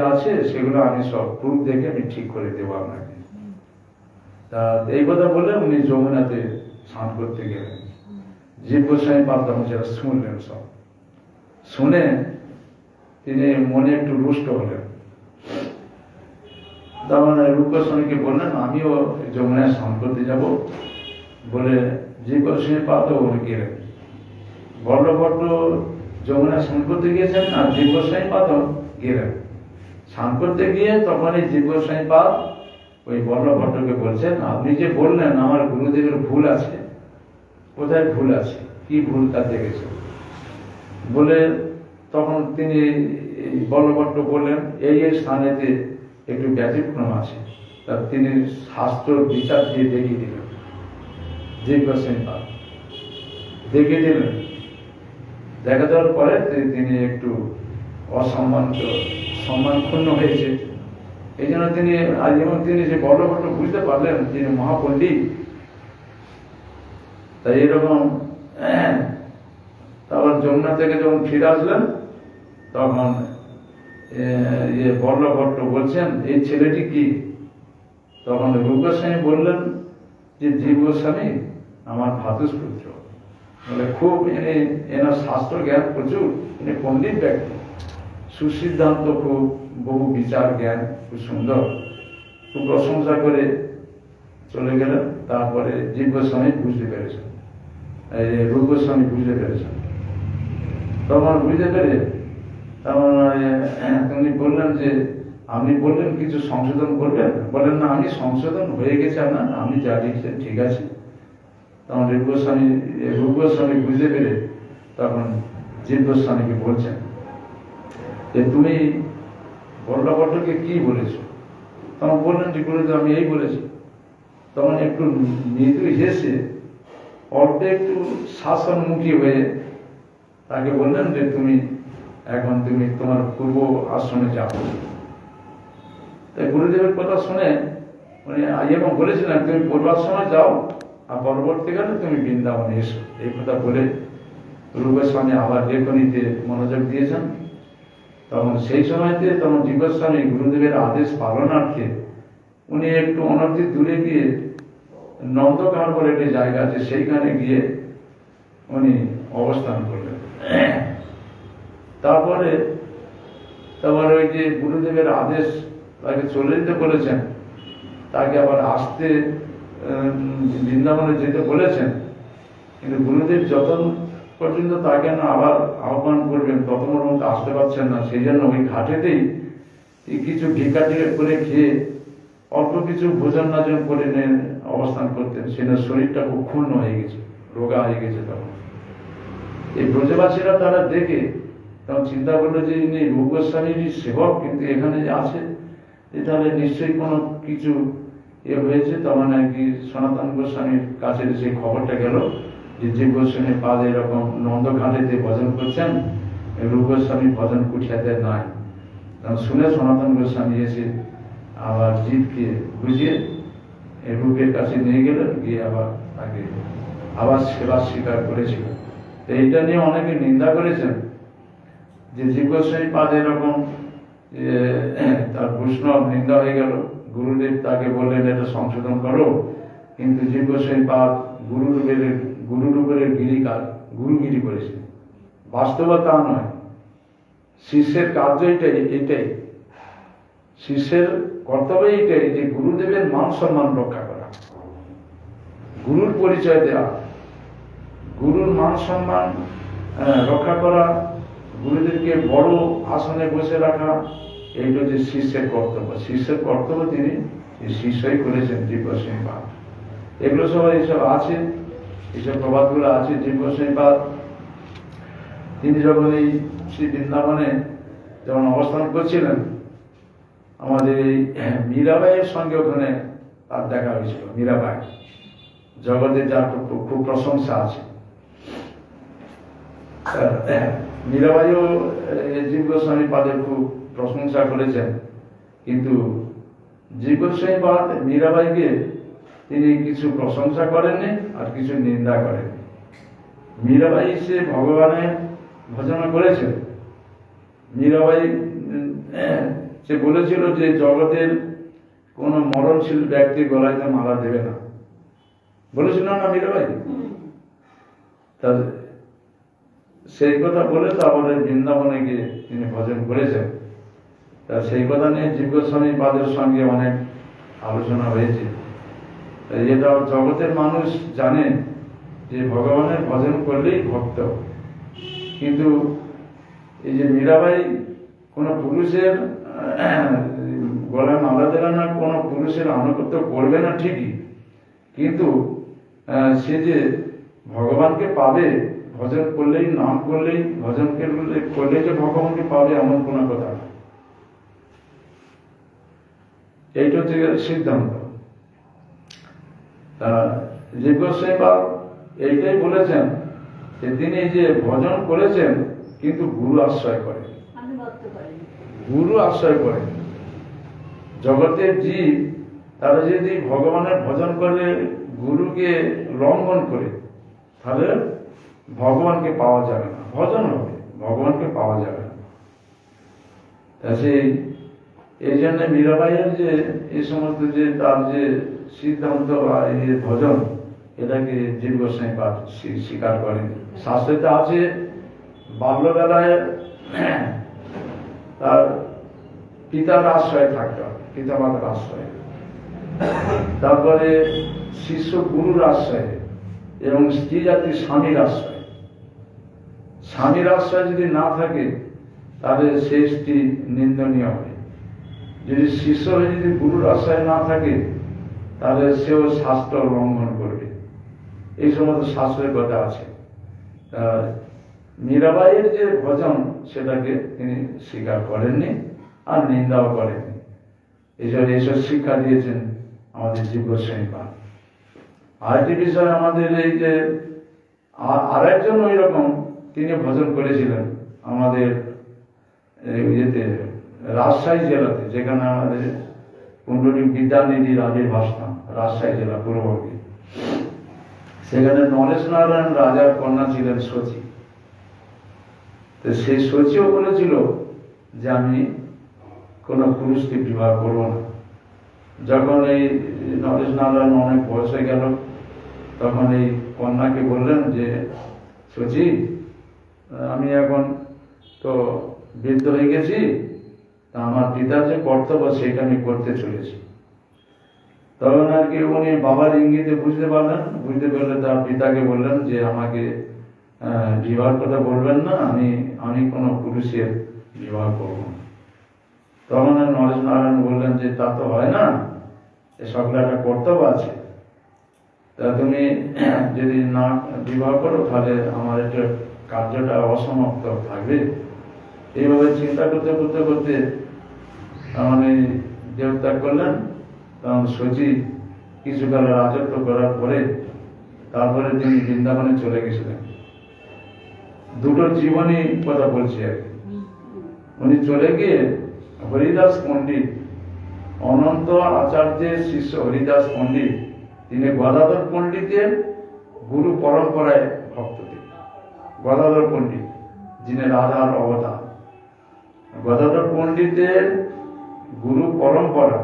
আছে সেগুলো আমি সব প্রুফ দেখে আমি ঠিক করে দেবো আপনাকে। তা এই কথা বলে উনি যমুনাতে স্নান করতে গেলেন। জীব গোস্বামীপাদ তখন সেটা শুনলেন, সব শুনে তিনি মনে একটু রুষ্ট হলেন। তখন রূপ গোস্বামীকে বললেন আমিও যমুনায় স্নান করতে যাব বলে জীব গোস্বামীপাদ উনি গেলেন। বল্লভ ভট্ট যমুনায় স্নান করতে গিয়েছেন, আর জীব গোস্বামীপাদ গেলেন। স্নান করতে গিয়ে তখন এই জীব গোস্বামীপাদ ওই বল্লভ ভট্টকে বলছেন, আপনি যে বললেন আমার গুরুদেবের ভুল আছে, কোথায় ভুল আছে, কি ভুল তা দেখেছে বলে, তখন তিনি বল্লভ ভট্ট বললেন এই স্থানেতে একটু ব্যতিক্রম আছে। তা তিনি শাস্ত্র বিচার দিয়ে দেখিয়ে দিলেন, জীব গোস্বামী পাদ দেখিয়ে দিলেন। দেখা দেওয়ার পরে তিনি একটু সম্মানক্ষুণ্ণ হয়েছে। এই জন্য তিনি আজ যেমন তিনি যে বড় বুঝতে পারলেন তিনি মহাপণ্ডিত, তাই এরকম তারপর যমুনা থেকে যখন ফিরে আসলেন তখন বল্লভ ভট্ট বলছেন এই ছেলেটি কি? তখন রূপ গোস্বামী বললেন যে জীব গোস্বামী আমার ভ্রাতুষ্পুত্র, বলে খুব এনার শাস্ত্র জ্ঞান প্রচুর, ইনি পণ্ডিত ব্যক্তি, সুসিদ্ধান্ত, খুব বহু বিচার জ্ঞান, খুব সুন্দর, খুব প্রশংসা করে চলে গেলেন। তারপরে জীব গোস্বামী বুঝতে পেরেছেন, রূপ গোস্বামী বুঝতে পেরেছেন। তখন বুঝতে পেরে তখন তিনি বললেন যে আপনি বললেন কিছু সংশোধন করবেন, বলেন না আমি সংশোধন হয়ে গেছে আপনার, আমি যা লিখছেন ঠিক আছে। তখন রূপ গোস্বামী বুঝতে পেরে তখন জীব গোস্বামীকে বলছেন যে তুমি বল্লভ ভট্টকে কি বলেছ? তখন বললেন যে গুরুদেব আমি এই বলেছি। তখন একটু মৃদু হেসে অল্প একটু শাসনমুখী হয়ে তাকে বললেন যে তুমি এখন তোমার পূর্ব আশ্রমে যাও। তাই গুরুদেবের কথা শুনে উনি এবং বলেছিলেন তুমি পূর্বাশ্রমে যাও আর পরবর্তীকালে তুমি বৃন্দাবনে এসো। এই কথা বলে রূপ গোস্বামী আবার লেখনীতে মনোযোগ দিয়েছেন। তখন সেই সময়তে তখন জীব গোস্বামী গুরুদেবের আদেশ পালনার্থে উনি একটু অনতি দূরে গিয়ে নন্দঘাট বলে একটি জায়গা আছে, সেইখানে গিয়ে উনি অবস্থান করলেন। তারপরে ওই যে গুরুদেবের আদেশ তাকে চলে যেতে বলেছেন, তাকে আবার আসতে বৃন্দাবনে যেতে বলেছেন, কিন্তু গুরুদেব যত পর্যন্ত তাকে না আবার আহ্বান করবেন তত পর্যন্ত আসতে পারছেন না। সেই জন্য ওই ঘাটেতেই কিছু ভিক্ষা করে খেয়ে অল্প কিছু ভোজন নাজন করে অবস্থান করতেন। সেটা শরীরটা খুব ক্ষুণ্ণ হয়ে গেছে, রোগা হয়ে গেছে। তখন এই ব্রজবাসীরা তারা দেখে তখন চিন্তা করলো যে ইনি রূপ গোস্বামীর সেবক, কিন্তু এখানে যে আছে তাহলে নিশ্চয়ই কোনো কিছু হয়েছে। তখন আর কি সনাতন গোস্বামীর কাছে সেই খবরটা গেল যে জীব গোস্বামী পাদ এরকম নন্দঘাটেতে ভজন করছেন, রূপ গোস্বামী ভজন কুঠিয়াতে নাই। তখন শুনে সনাতন গোস্বামী এসে আবার জীবকে বুঝিয়ে রূপের কাছে নিয়ে গেলেন, গিয়ে আবার তাকে আবার সেবা স্বীকার করেছিলেন। তো এইটা নিয়ে অনেকে নিন্দা করেছেন যে জীব গোস্বামী পাদ এরকম তার বৈষ্ণব নিন্দা হয়ে গেল। গুরুদেব তাকে বললেন এটা সংশোধন করো, কিন্তু জীব গোস্বামী পাদ গুরুরূপের গুরুগিরি করেছে। বাস্তবতা তা নয়, শিষ্যের কার্য এটাই, শিষ্যের কর্তব্য এইটাই যে গুরুদেবের মান সম্মান রক্ষা করা, গুরুর পরিচয় দেওয়া, গুরুর মান সম্মান রক্ষা করা, গুরুদেবকে বড় আসনে বসে রাখা, এইটা যে শিষ্যের কর্তব্য। শিষ্যের কর্তব্য তিনি শিষ্যই করেছেন জীব গোস্বামী পাদ। এগুলো সবাই এইসব আছে, এইসব প্রবাদগুলো আছে। জীব গোস্বামী পাদ তিনি যখন এই শ্রী বৃন্দাবনে যখন অবস্থান করছিলেন, আমাদের এই মীরাবাইয়ের সঙ্গে ওখানে তার দেখা হয়েছিল। মীরাবাই জগতে যার খুব প্রশংসা আছে। মীরাবাইও জীব গোস্বামী পাদের খুব প্রশংসা করেছেন, কিন্তু জীব গোস্বামী পাদ মীরাবাইকে তিনি কিছু প্রশংসা করেননি আর কিছু নিন্দা করেননি। মীরাবাই সে ভগবানের ভজনা করেছেন। মীরাবাই সে বলেছিল যে জগতের কোন মরণশীল ব্যক্তি গলায় মালা দেবে না, বলেছিল না মীরাবাই? সেই কথা বলে তারপরে বৃন্দাবনে গিয়ে তিনি ভজন করেছেন। তা সেই কথা নিয়ে জীব গোস্বামী পাদের সঙ্গে অনেক আলোচনা হয়েছে। এটা জগতের মানুষ জানে যে ভগবানের ভজন করলেই ভক্ত, কিন্তু এই যে মীরাবাই কোনো পুরুষের গলায় মালা দেবে না, কোনো পুরুষের আনুগত্য করবে না ঠিকই, কিন্তু সে যে ভগবানকে পাবে ভজন করলেই, নাম করলেই, ভজন করলেই যে ভগবানকে পাবে এমন কোনো কথা না। এইটা হচ্ছে সিদ্ধান্ত। তা জীবগোস্বামী পাল এইটাই বলেছেন যে তিনি যে ভজন করেছেন কিন্তু গুরু আশ্রয় করে, গুরু আশ্রয় করে। জগতের জীব তারা যদি ভগবানের ভজন করে গুরুকে লঙ্ঘন করে তাহলে ভগবানকে পাওয়া যাবে না, ভজন হবে, ভগবানকে পাওয়া যাবে না। তা সেই এই জন্য মীরাবাইয়ের যে এই সমস্ত যে তার যে সিদ্ধান্ত বা এই যে ভজন, এটাকে জীবগোস্বামী পাল স্বীকার করেন। শাস্ত্রে আছে বাল্যবেলায় তার পিতার আশ্রয় থাকতে হবে, পিতা মাতার আশ্রয়, তারপরে শিষ্য গুরুর আশ্রয় এবং স্ত্রী জাতির স্বামীর আশ্রয়। স্বামীর আশ্রয় যদি না থাকে তাহলে সেই স্ত্রী নিন্দনীয় হবে। যদি শিষ্য হয়ে যদি গুরুর আশ্রয় না থাকে তাহলে সেও শাস্ত্র লঙ্ঘন করবে। এই সমস্ত শাস্ত্রের কথা আছে। মীরাবাইয়ের যে ভজন সেটাকে তিনি স্বীকার করেননি আর নিন্দাও করেননি। এইসব শিক্ষা দিয়েছেন আমাদের জীবগোস্বামী পাল। আরেকটি বিষয়, আমাদের এই যে আরেকজন ওই রকম তিনি ভজন করেছিলেন আমাদের ইয়েতে রাজশাহী জেলাতে, যেখানে আমাদের পুণ্ডরীক বিদ্যানিধির আবির্ভাব স্থান, রাজশাহী জেলা পূর্ববর্তী। সেখানে নরেশ নারায়ণ রাজার কন্যা ছিলেন শচী। তো সেই শচীও বলেছিল যে আমি কোনো পুরুষকে বিবাহ করব না। যখন এই নরেশ নারায়ণ অনেক বয়স হয়ে গেল তখন এই কন্যাকে বললেন যে শচী, আমি এখন তো বৃদ্ধ হয়ে গেছি, তা আমার পিতার যে কর্তব্য সেটা আমি করতে চলেছি। তখন আর কি উনি বাবার ইঙ্গিতে বুঝতে পারলেন, বুঝতে পারলে তার পিতাকে বললেন যে আমাকে বিবাহ কথা বলবেন না, আমি কোনো পুরুষের বিবাহ করব না। তখন নরেশ নারায়ণ বললেন যে তা তো হয় না, এ সকলের একটা কর্তব্য আছে, তা তুমি যদি না বিবাহ করো তাহলে আমার একটা কার্যটা অসমাপ্ত থাকবে। এইভাবে চিন্তা করতে করতে করতে মানে দেহত্যাগ করলেন। তখন শচী কিছুকাল রাজত্ব করার পরে তারপরে তিনি বৃন্দাবনে চলে গেছিলেন। দুটো জীবনী কথা বলছি আর কি। উনি চলে গিয়ে হরিদাস পণ্ডিত, অনন্ত আচার্যের শিষ্য হরিদাস পণ্ডিত, তিনি গদাধর পণ্ডিতের গুরু পরম্পরায় ভক্ত। গদাধর পণ্ডিত যিনি রাধার অবতার, গদাধর পণ্ডিতের গুরু পরম্পরা,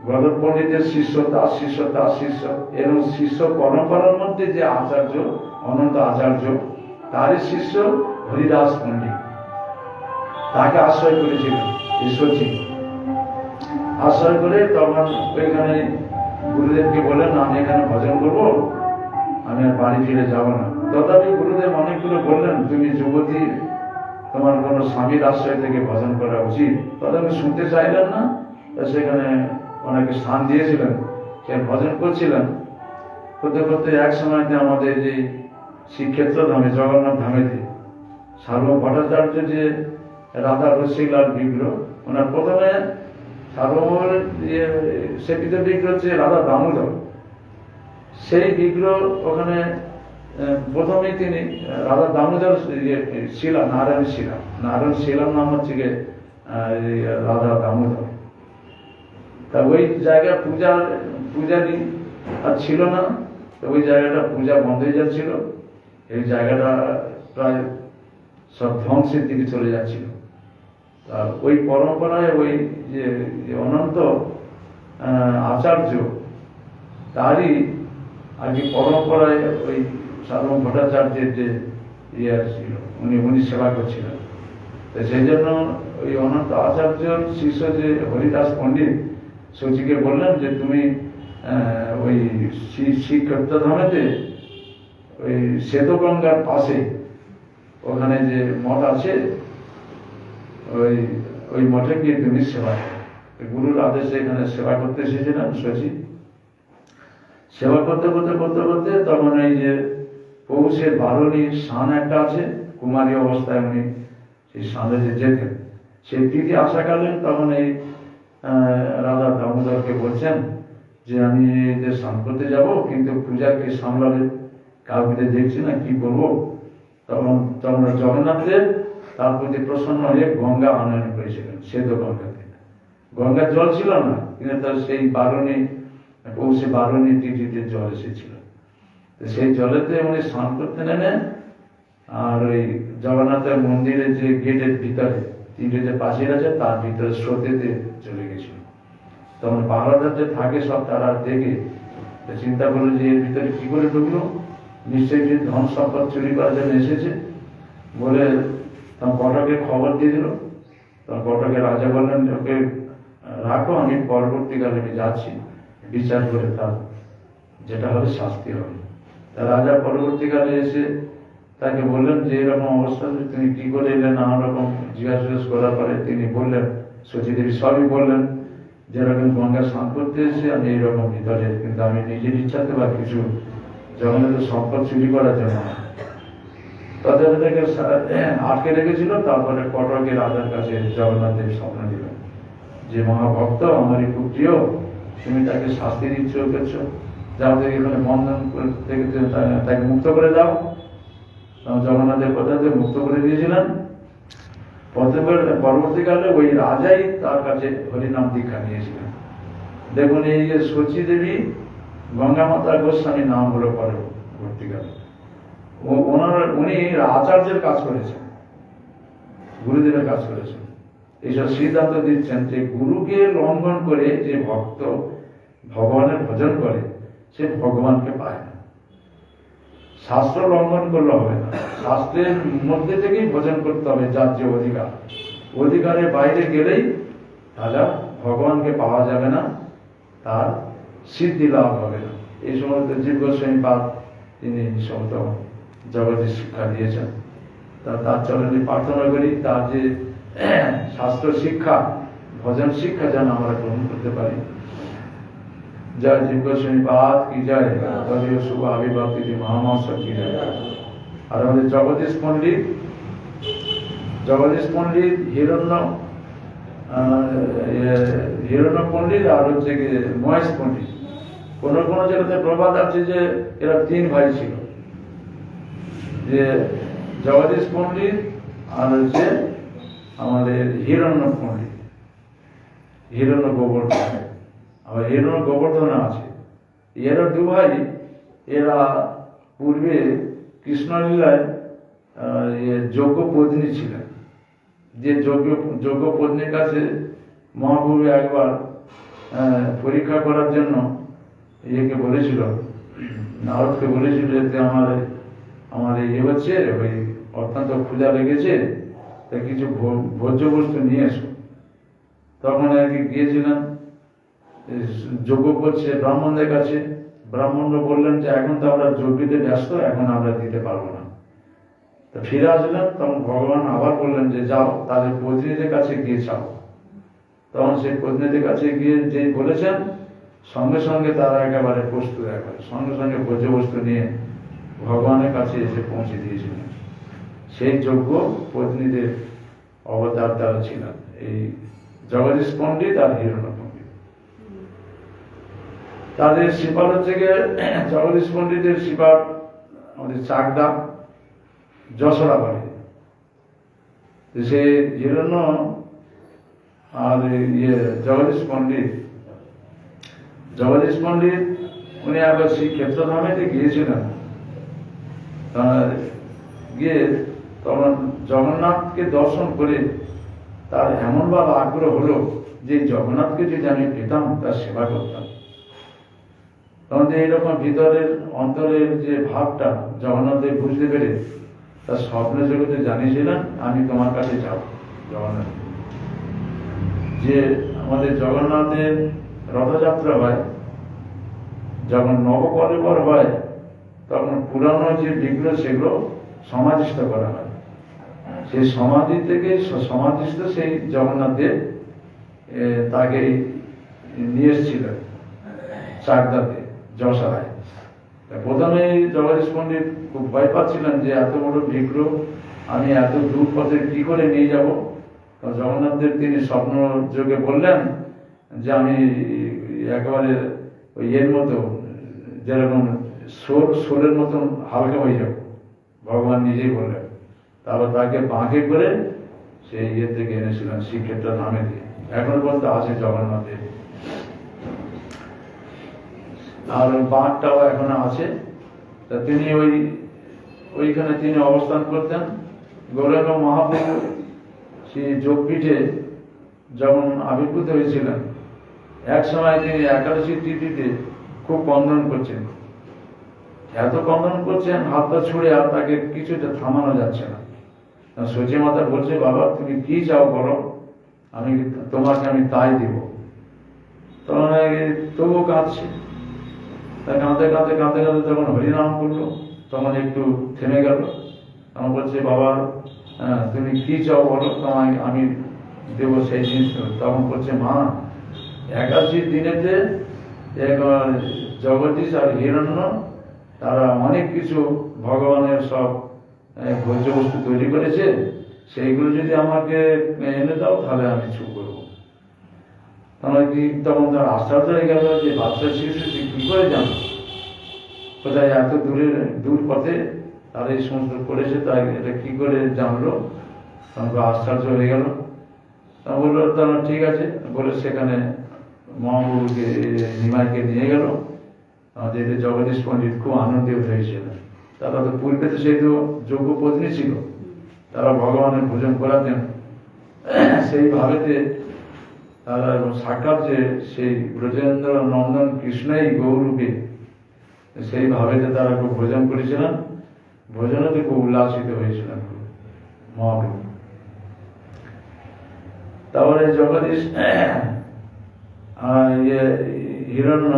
গদাধর পণ্ডিতের শিষ্য, তার শিষ্য, তার শিষ্য, এবং শিষ্য পরম্পরার মধ্যে যে আচার্য অনন্ত আচার্য, তারই শিষ্য হরিদাস পণ্ডিত, তাকে আশ্রয় করেছিলেন শচী। আশ্রয় করে তখন ওইখানে গুরুদেবকে বললেন আমি এখানে ভজন করবো, আমি আর বাড়ি ফিরে যাব না। তথাপি গুরুদেব অনেকগুলো বললেন তুমি যুবতী, তোমার কোনো স্বামীর আশ্রয় থেকে ভজন করা উচিত। তথাপি শুনতে চাইলেন না। সেখানে অনেকে স্থান দিয়েছিলেন, সে ভজন করছিলেন। করতে করতে এক সময়তে আমাদের যে শ্রীক্ষেত্র ধামে, জগন্নাথ ধামেতে সার্বভৌম ভট্টাচার্য যে রাধা রসিকলাল বিগ্রহ, ওনার প্রথমে সার্বভৌমের সেপিত বিগ্রহ হচ্ছে রাধা দামোদর। সেই বিগ্রহ ওখানে প্রথমেই তিনি রাধা দামোদর শিলা, নারায়ণ শিলা, নারায়ণ শিলার নাম হচ্ছে গিয়ে রাধা দামোদর। তা ওই জায়গায় পূজারি আর ছিল না, তো ওই জায়গাটা পূজা বন্ধ হয়ে যাচ্ছিল। এই জায়গাটা প্রায় সব ধ্বংসের দিকে চলে যাচ্ছিল। আর ওই পরম্পরায় ওই যে অনন্ত আচার্য, তারই আর কি পরম্পরায় ওই সার্বভৌম ভট্টাচার্যের যে ইয়ে ছিল, উনি সেবা করছিলেন। তো সেই জন্য ওই অনন্ত আচার্যর শিষ্য যে হরিদাস পণ্ডিত শচীকে বললেন যে তুমি ওই শ্রীক্ষেত্রধামেতে ওই শ্বেতগঙ্গার পাশে ওখানে যে মঠ আছে, ওই মঠে গিয়ে তুমি সেবা করো। গুরুর আদেশে এখানে সেবা করতে এসেছিলেন শচী। সেবা করতে করতে করতে করতে তখন এই যে পৌষের বারণী স্নান একটা আছে, কুমারী অবস্থায় উনি সেই স্নানে যে যেতেন, সেই তিথি আসাকালীন তখন এই রাধা দামোদরকে বলছেন যে আমি এদের স্নান করতে যাবো, কিন্তু পূজাকে সামলাবে, কাউকে দেখছি না, কি করবো। তখন তখন জগন্নাথদেব তার প্রতি প্রসন্ন হয়ে গঙ্গা আনয়ন করেছিলেন, সেদ্ধ গঙ্গাকে। গঙ্গার জল ছিল না, কিন্তু তার সেই বারণী পৌষে বারণী টিটিতে জল এসেছিল। তো সেই জলেতে উনি স্নান করতে নেমে, আর ওই জগন্নাথের মন্দিরের যে গেটের ভিতরে 3টে যে প্রাচীর আছে তার ভিতরে স্রোতেতে চলে গেছিল। তখন পাহাড়াদার যে থাকে সব তারা দেখে চিন্তা করলো যে এর ভিতরে কি করে ঢুকলো, নিশ্চয়ই যে ধন সম্পদ চুরি করার জন্য এসেছে বলে তখন কটকে খবর দিয়ে দিল। তখন কটকে রাজা বললেন, ওকে রাখো, আমি পরবর্তীকালে আমি যাচ্ছি, বিচার করে তার যেটা হবে শাস্তি হবে। তা রাজা পরবর্তীকালে এসে তাকে বললেন যে এরকম অবস্থা, তিনি কি করে এলেন, নানা রকম জিজ্ঞাসা করার পরে তিনি বললেন, সতীদেবী সবই বললেন, যেরকম গঙ্গা স্নান করতে এসে আমি এইরকম ভিতরে, কিন্তু আমি নিজের ইচ্ছাতে বা কিছু জগন্নাথের সম্পদ চুরি করার জন্য তাদের আটকে রেখেছিল। তারপরে কটকে রাজার কাছে জগন্নাথ দেব স্বপ্ন দিলেন যে মহাভক্ত আমারই খুব প্রিয়, তুমি তাকে শাস্তি দিচ্ছ, করছো, যাও থেকে এখানে বন্ধন থেকে তাকে মুক্ত করে দাও। জগন্নাথের কথাতে মুক্ত করে দিয়েছিলেন। পরবর্তীকালে ওই রাজাই তার কাছে হরিনাম দীক্ষা নিয়েছিলেন। দেখুন এই যে সচী দেবী গঙ্গা মাতা গোস্বামী নাম হলো পরবর্তীকালে। উনি আচার্যের কাজ করেছেন, গুরুদেবের কাজ করেছেন। এইসব সিদ্ধান্ত দিচ্ছেন যে গুরুকে লঙ্ঘন করে যে ভক্ত ভগবানের ভজন করে সে ভগবানকে পায় না। শাস্ত্র লঙ্ঘন করলে হবে না, শাস্ত্রের মধ্যে থেকেই ভজন করতে হবে। যার যে অধিকার, অধিকারের বাইরে গেলেই তাহলে ভগবানকে পাওয়া যাবে না, তার সিদ্ধি লাভ হবে না। এই সমস্ত জীব গোস্বামী পাদ তিনি সমস্ত জগতে শিক্ষা দিয়েছেন। তার চরণে প্রার্থনা করি তার যে শাস্ত্র শিক্ষা, ভজন শিক্ষা যেন আমরা গ্রহণ করতে পারি। জয় জীব গোস্বামী পাদ কি জয়, তদীয় শুভ আবির্ভাব তিথি মহামহোৎসব কি জয়। আর আমাদের জগদীশ পণ্ডিত হিরণ্য পণ্ডিত আর হচ্ছে কি মহেশ পণ্ডিত। কোন কোন জায়গাতে প্রবাদ আছে যে এরা 3 ভাই ছিল, যে জগদীশ পণ্ডিত আর হচ্ছে আমাদের হিরণ্য পণ্ডিত, হিরণ্য গোবর্ধন, আবার হিরণ্য গোবর্ধন আছে। এরা 2 ভাই, এরা পূর্বে কৃষ্ণলীলায় যোগ্য পত্নী ছিলেন। যে যোগ্য পত্নীর কাছে মহাপ্রভু একবার পরীক্ষা করার জন্য ইয়েকে বলেছিল, নারদকে বলেছিল যে আমার ইয়ে হচ্ছে, ওই অত্যন্ত ক্ষুধা লেগেছে, তা কিছু ভোজ্য বস্তু নিয়ে এসো। তখন আর কি গিয়েছিলেন, যজ্ঞ করছে ব্রাহ্মণদের কাছে। ব্রাহ্মণরা বললেন যে এখন তো আমরা যজ্ঞতে ব্যস্ত, এখন আমরা দিতে পারবো না। তো ফিরে আসলেন, তখন ভগবান আবার বললেন যে যাও তাদের প্রতিনিধির কাছে গিয়ে চাও। তখন সেই প্রতিনিধির কাছে গিয়ে যে বলেছেন, সঙ্গে সঙ্গে তারা একেবারে প্রস্তুত, সঙ্গে সঙ্গে ভোজ্য বস্তু নিয়ে ভগবানের কাছে এসে পৌঁছে দিয়েছিলেন। সেই যোগ্য প্রতিনিধির অবতার তারা ছিলেন এই জগদীশ পণ্ডিত আর হিরণ্য পণ্ডিত। তাদের শ্রীপাদ হচ্ছে গিয়ে জগদীশ পণ্ডিতের শ্রীপাদ আমাদের চাকদা যশোরা বাড়ি। সে হিরণ্য আর জগদীশ পণ্ডিত উনি আবার সেই ক্ষেত্রধামেতে গিয়েছিলেন। গিয়ে তখন জগন্নাথকে দর্শন করে তার এমনভাবে আগ্রহ হলো যে জগন্নাথকে যদি আমি পেতাম তার সেবা করতাম। তখন এইরকম ভিতরের অন্তরের যে ভাবটা জগন্নাথের বুঝতে পেরে তার স্বপ্ন জগতে জানিয়েছিলেন, আমি তোমার কাছে যাব। জগন্নাথ যে আমাদের জগন্নাথের রথযাত্রা হয়, যখন নবকলেবর হয়, তখন পুরানো যে বিগ্রহ সেগুলো সমাধিস্থ করা হয়। সেই সমাধি থেকে সমাধিস্থ সেই জগন্নাথের তাকে নিয়ে এসেছিলেন চাকদাতে যশোরায়। প্রথমে জগদীশ পণ্ডিত খুব ভয় পাচ্ছিলেন যে এত বড় বিগ্রহ আমি এত দূর পথে কি করে নিয়ে যাব। জগন্নাথদেব তিনি স্বপ্ন যোগে বললেন যে আমি একেবারে ওই এর মতো যেরকম সোলের মতন হালকা হয়ে যাব, ভগবান নিজেই বললেন। তারপর তাকে বাঁকে করে সেই ইয়ে থেকে এনেছিলেন শ্রীক্ষেত্র নামে দিয়ে, এখন পর্যন্ত আছে জগন্নাথে। আর বাঁকটাও এখন আছে। তা তিনি ওইখানে তিনি অবস্থান করতেন। গৌরাঙ্গ মহাপ্রভু সেই যোগপীঠে যখন আবির্ভূত হয়েছিলেন, এক সময় তিনি একাদশী তিথিতে খুব কন্দন করছেন, এত কন্দন করছেন হাতটা ছুঁড়ে, আর তাকে কিছুটা থামানো যাচ্ছে না। সচি মাতা বলছে, বাবা তুমি কি চাও বলো, তোমাকে আমি তাই দিব। তখন তবুও কাঁদছে। তা কাঁদতে কাঁদতে কাঁদতে কাঁদতে যখন হরিনাম করলো, তখন একটু থেমে গেল। তখন বলছে, বাবা তুমি কি চাও বলো, তোমায় আমি দেবো সেই জিনিস। তখন বলছে, মা একাদশীর দিনেতে জগদীশ আর হিরণ্য তারা অনেক কিছু ভগবানের সব ভোজ্য বস্তু তৈরি করেছে, সেইগুলো যদি আমাকে এনে দাও তাহলে আমি ছু করবো। তখন তার আশ্চর্য হয়ে গেল যে বাচ্চা শিশু কি করে জানো, কোথায় এত দূর পথে তারা এই সমস্ত করেছে, তাই এটা কি করে জানলো? তখন আশ্চর্য হয়ে গেল। তা বললো তারা ঠিক আছে বলে সেখানে মহাপ্রভুকে নিমাইকে নিয়ে গেল। আমাদের জগদীশ পণ্ডিত খুব আনন্দিত হয়েছিলেন। তারা তো পূর্বে তো সেই তো যোগ্য পত্নী ছিল, তারা ভগবানের ভোজন করাতেন। সেইভাবেতে তারা সাক্ষাৎ যে সেই ব্রজেন্দ্র নন্দন কৃষ্ণই গৌরূপে, সেইভাবেতে তারা খুব ভোজন করেছিলেন। ভোজনেতে খুব উল্লাসিত হয়েছিলেন মহাপ্রভু। তারপরে জগদীশ হিরণ্য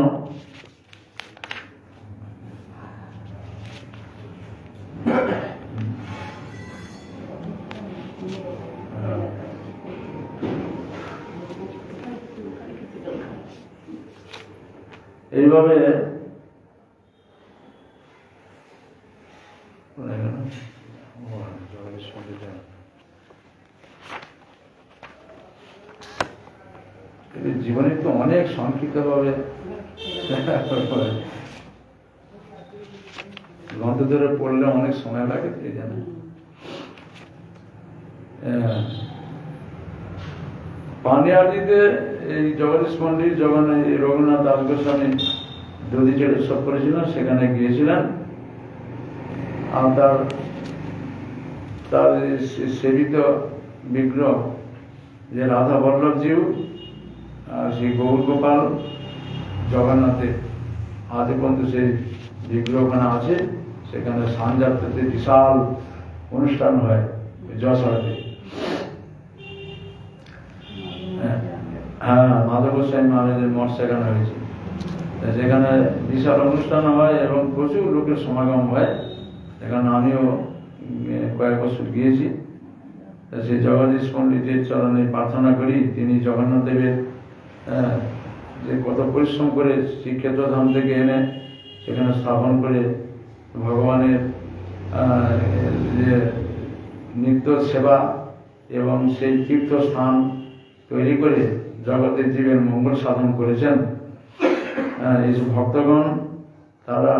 এইভাবে জীবনে তো অনেক সংক্ষিপ্ত ভাবে গ্রন্থ ধরে পড়লে অনেক সময় লাগে, এই জানে। পানিহাটিতে এই জগদীশ পণ্ডিত যখন রঘুনাথ দাস গোস্বামী দধিচের উৎসব করেছিলেন, সেখানে গিয়েছিলেন। আর তার সেবিত বিগ্রহ যে রাধা বল্লভজিউ আর সেই গৌর গোপাল জগন্নাথের আদি পর্যন্ত সেই বিগ্রহখানা আছে। সেখানে সানযাত্রাতে বিশাল অনুষ্ঠান হয় যশোরে। হ্যাঁ, মাধব গোস্বামী মহারাজের মঠ সেখানে হয়েছে। সেখানে বিশাল অনুষ্ঠান হয় এবং প্রচুর লোকের সমাগম হয়। সেখানে আমিও কয়েক বছর গিয়েছি। সেই জগদীশ পণ্ডিতের চরণে প্রার্থনা করি, তিনি জগন্নাথ দেবের যে কত পরিশ্রম করে শ্রীক্ষেত্রধাম থেকে এনে সেখানে স্থাপন করে ভগবানের যে নিত্য সেবা এবং সেই তীর্থস্থান তৈরি করে জগতের জীবের মঙ্গল সাধন করেছেন। এই ভক্তগণ তারা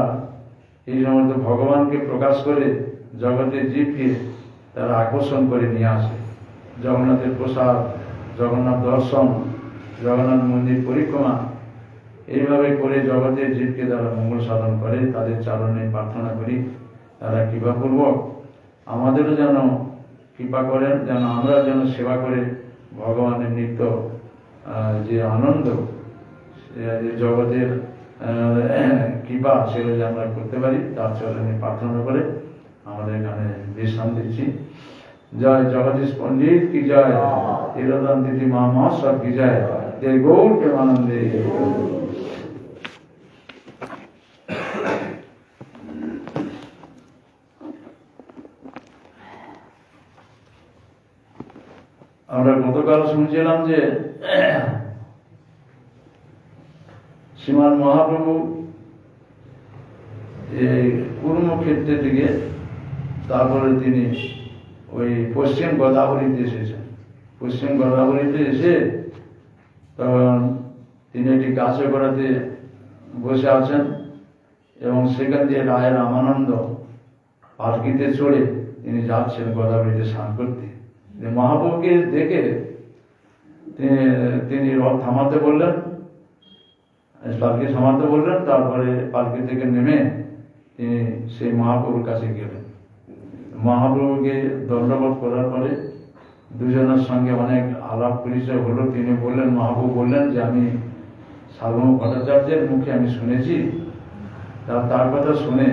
এই সমস্ত ভগবানকে প্রকাশ করে জগতের জীবকে তারা আকর্ষণ করে নিয়ে আসে। জগন্নাথের প্রসাদ, জগন্নাথ দর্শন, জগন্নাথ মন্দির পরিক্রমা, এইভাবে করে জগতের জীবকে তারা মঙ্গল সাধন করে। তাদের চরণে প্রার্থনা করি তারা কৃপাপূর্বক আমাদেরও যেন কৃপা করেন, যেন আমরা যেন সেবা করে ভগবানের নিত্য যে আনন্দ, জগতের কৃপা, সেগুলো যে আমরা করতে পারি, তার চরণে প্রার্থনা করে আমাদের এখানে বিশ্রাম দিচ্ছি। জয় জগদীশ পণ্ডিত কি জয়, হিরদান দিদি মা মহোৎসব কি জয়, জয় গৌর প্রেমানন্দে। আমরা গতকাল শুনছিলাম যে শ্রীমান মহাপ্রভু এই কুর্মক্ষেত্রের দিকে, তারপরে তিনি ওই পশ্চিম গোদাবরীতে এসেছেন। পশ্চিম গোদাবরীতে এসে তখন তিনি একটি গাছে গোড়াতে বসে আছেন এবং সেখান দিয়ে রায় রামানন্দ পালকিতে চড়ে তিনি যাচ্ছেন গোদাবরীতে স্নান করতে। মহাপ্রভুকে দেখে তিনি রথ থামাতে বললেন, পালকি থামাতে বললেন। তারপরে পালকি থেকে নেমে তিনি সেই মহাপ্রভুর কাছে গেলেন। মহাপ্রভুকে দণ্ডবোধ করার পরে দুজনের সঙ্গে অনেক আলাপ পরিচয় হলো। তিনি বললেন, মহাপ্রভু বললেন যে আমি সার্বভৌম ভট্টাচার্যের মুখে আমি শুনেছি, তার কথা শুনে